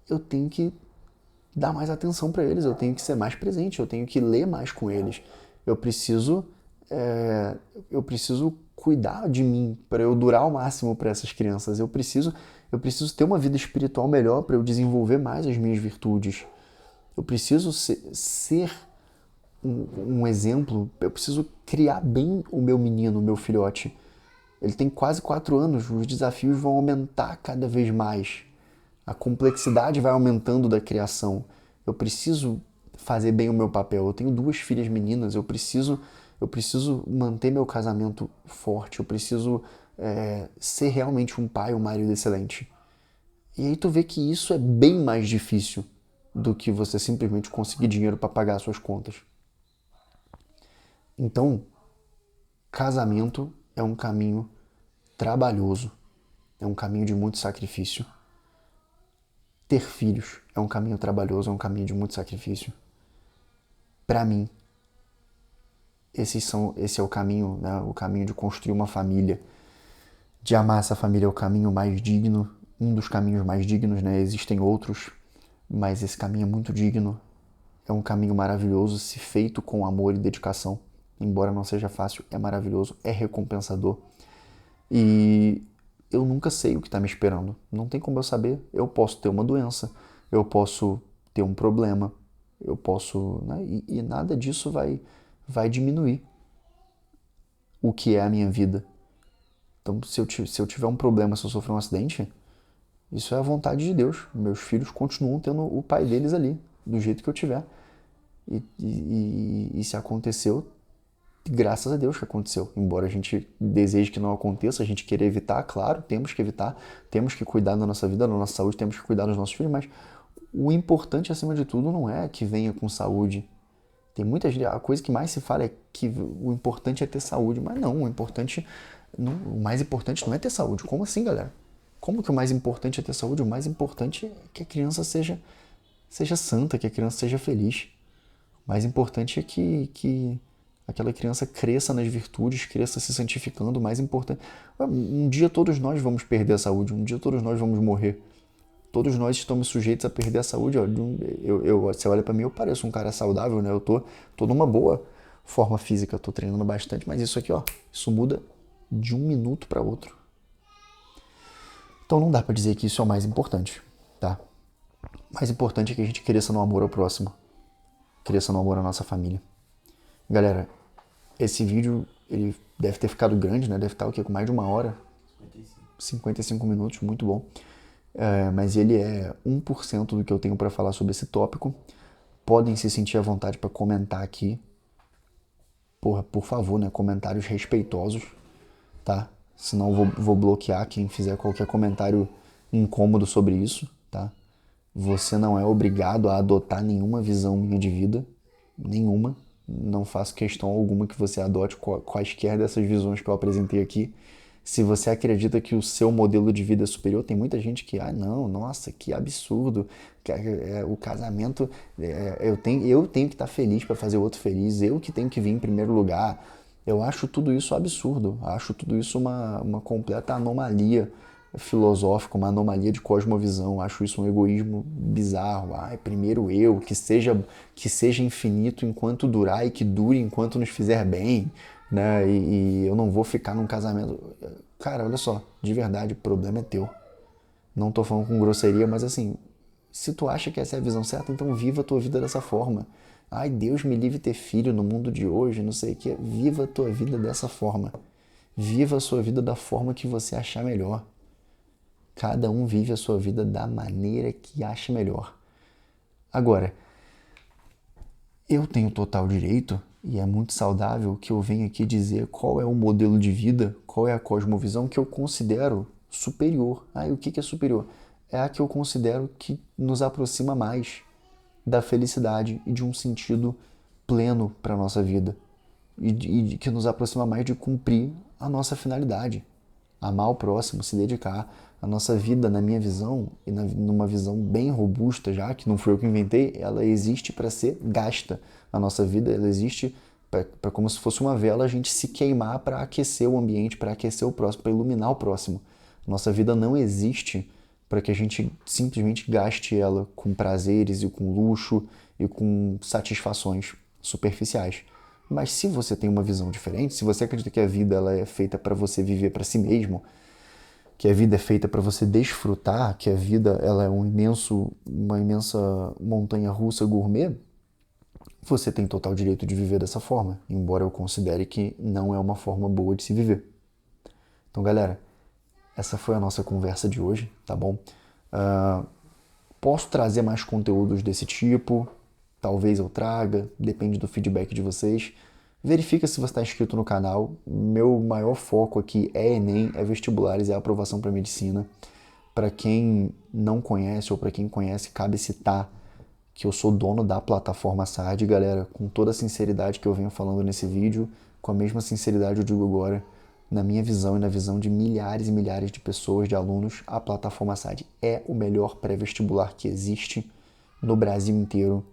eu tenho que dar mais atenção para eles, eu tenho que ser mais presente, eu tenho que ler mais com eles, eu preciso, é, eu preciso cuidar de mim para eu durar ao máximo para essas crianças, eu preciso ter uma vida espiritual melhor para eu desenvolver mais as minhas virtudes, eu preciso ser um exemplo, eu preciso criar bem o meu menino, o meu filhote. Ele tem quase 4 anos, os desafios vão aumentar cada vez mais. A complexidade vai aumentando da criação. Eu preciso fazer bem o meu papel. Eu tenho 2 filhas meninas, eu preciso manter meu casamento forte, eu preciso ser realmente um pai, um marido excelente. E aí tu vê que isso é bem mais difícil do que você simplesmente conseguir dinheiro para pagar suas contas. Então, casamento é um caminho trabalhoso, é um caminho de muito sacrifício. Ter filhos é um caminho trabalhoso, é um caminho de muito sacrifício. Para mim, esse é o caminho, né? O caminho de construir uma família, de amar essa família é o caminho mais digno, um dos caminhos mais dignos, né? Existem outros, mas esse caminho é muito digno. É um caminho maravilhoso, se feito com amor e dedicação. Embora não seja fácil, é maravilhoso, é recompensador. E eu nunca sei o que está me esperando. Não tem como eu saber. Eu posso ter uma doença, eu posso ter um problema, eu posso. Né? E nada disso vai diminuir o que é a minha vida. Então, se eu tiver um problema, se eu sofrer um acidente, isso é a vontade de Deus. Meus filhos continuam tendo o pai deles ali, do jeito que eu tiver. E se aconteceu, graças a Deus que aconteceu. Embora a gente deseje que não aconteça, a gente queira evitar, claro, temos que evitar, temos que cuidar da nossa vida, da nossa saúde, temos que cuidar dos nossos filhos, mas o importante acima de tudo não é que venha com saúde, Tem muita gente, a coisa que mais se fala é que o importante é ter saúde, mas não, o mais importante não é ter saúde. Como assim, galera? Como que o mais importante é ter saúde? O mais importante é que a criança seja santa, que a criança seja feliz. O mais importante é que aquela criança cresça nas virtudes, cresça se santificando. O mais importante. Um dia todos nós vamos perder a saúde, um dia todos nós vamos morrer. Todos nós estamos sujeitos a perder a saúde. Ó. Você olha pra mim, eu pareço um cara saudável, né? Eu tô numa boa forma física, tô treinando bastante, mas isso aqui, ó, isso muda de um minuto para outro. Então não dá pra dizer que isso é o mais importante, tá? O mais importante é que a gente cresça no amor ao próximo, cresça no amor à nossa família. Galera, esse vídeo, ele deve ter ficado grande, né? Deve estar o quê? Com mais de 1 hora? 55 minutos, muito bom. Mas ele é 1% do que eu tenho para falar sobre esse tópico. Podem se sentir à vontade para comentar aqui. Porra, por favor, né? Comentários respeitosos, tá? Senão eu vou bloquear quem fizer qualquer comentário incômodo sobre isso, tá? Você não é obrigado a adotar nenhuma visão minha de vida, nenhuma. Não faço questão alguma que você adote quaisquer dessas visões que eu apresentei aqui. Se você acredita que o seu modelo de vida é superior, tem muita gente que, não, nossa, que absurdo, o casamento, eu tenho que estar feliz para fazer o outro feliz, eu que tenho que vir em primeiro lugar. Eu acho tudo isso absurdo, acho tudo isso uma completa anomalia filosófica, uma anomalia de cosmovisão, acho isso um egoísmo bizarro. Primeiro eu, que seja infinito enquanto durar e que dure enquanto nos fizer bem, né? E eu não vou ficar num casamento. Cara, olha só, de verdade, o problema é teu. Não tô falando com grosseria, mas assim, se tu acha que essa é a visão certa, então viva a tua vida dessa forma. Deus me livre ter filho no mundo de hoje, não sei o que. Viva a tua vida dessa forma. Viva a sua vida da forma que você achar melhor. Cada um vive a sua vida da maneira que acha melhor. Agora, eu tenho total direito, e é muito saudável que eu venha aqui dizer qual é o modelo de vida, qual é a cosmovisão que eu considero superior. E o que é superior? É a que eu considero que nos aproxima mais da felicidade e de um sentido pleno para a nossa vida. E que nos aproxima mais de cumprir a nossa finalidade. Amar o próximo, se dedicar. A nossa vida, na minha visão, e numa visão bem robusta já, que não foi eu que inventei, ela existe para ser gasta. A nossa vida, ela existe para como se fosse uma vela, a gente se queimar para aquecer o ambiente, para aquecer o próximo, para iluminar o próximo. Nossa vida não existe para que a gente simplesmente gaste ela com prazeres e com luxo e com satisfações superficiais. Mas se você tem uma visão diferente, se você acredita que a vida ela é feita para você viver para si mesmo, que a vida é feita para você desfrutar, que a vida ela é uma imensa montanha-russa gourmet, você tem total direito de viver dessa forma, embora eu considere que não é uma forma boa de se viver. Então, galera, essa foi a nossa conversa de hoje, tá bom? Posso trazer mais conteúdos desse tipo, talvez eu traga, depende do feedback de vocês. Verifica se você está inscrito no canal. Meu maior foco aqui é Enem, é vestibulares, é aprovação para medicina. Para quem não conhece ou para quem conhece, cabe citar que eu sou dono da plataforma SAD, galera, com toda a sinceridade que eu venho falando nesse vídeo, com a mesma sinceridade eu digo agora, na minha visão e na visão de milhares e milhares de pessoas, de alunos, a plataforma SAD é o melhor pré-vestibular que existe no Brasil inteiro.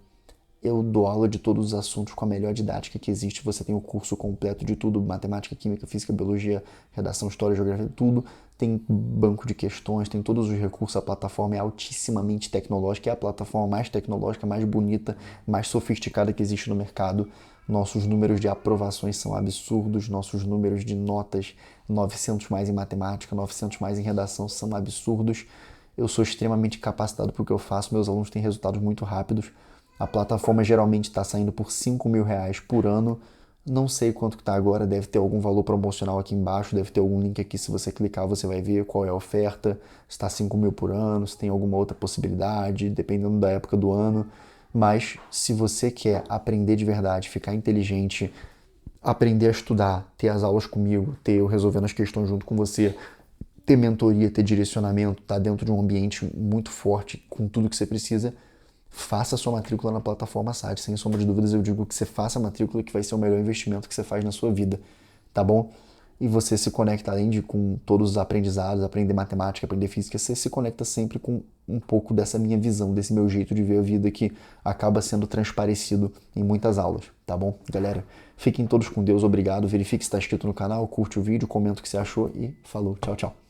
Eu dou aula de todos os assuntos com a melhor didática que existe. Você tem o curso completo de tudo, matemática, química, física, biologia, redação, história, geografia, tudo. Tem banco de questões, tem todos os recursos. A plataforma é altissimamente tecnológica, é a plataforma mais tecnológica, mais bonita, mais sofisticada que existe no mercado. Nossos números de aprovações são absurdos, nossos números de notas, 900 mais em matemática, 900 mais em redação, são absurdos. Eu sou extremamente capacitado para o que eu faço, meus alunos têm resultados muito rápidos. A plataforma geralmente está saindo por R$ 5.000 por ano. Não sei quanto que está agora, deve ter algum valor promocional aqui embaixo, deve ter algum link aqui, se você clicar você vai ver qual é a oferta, se está 5.000 por ano, se tem alguma outra possibilidade, dependendo da época do ano. Mas se você quer aprender de verdade, ficar inteligente, aprender a estudar, ter as aulas comigo, ter eu resolvendo as questões junto com você, ter mentoria, ter direcionamento, estar dentro de um ambiente muito forte com tudo que você precisa, faça a sua matrícula na plataforma SAD. Sem sombra de dúvidas, eu digo que você faça a matrícula, que vai ser o melhor investimento que você faz na sua vida, tá bom? E você se conecta, além de com todos os aprendizados, aprender matemática, aprender física, você se conecta sempre com um pouco dessa minha visão, desse meu jeito de ver a vida que acaba sendo transparecido em muitas aulas, tá bom? Galera, fiquem todos com Deus, obrigado, verifique se está inscrito no canal, curte o vídeo, comenta o que você achou e falou, tchau, tchau.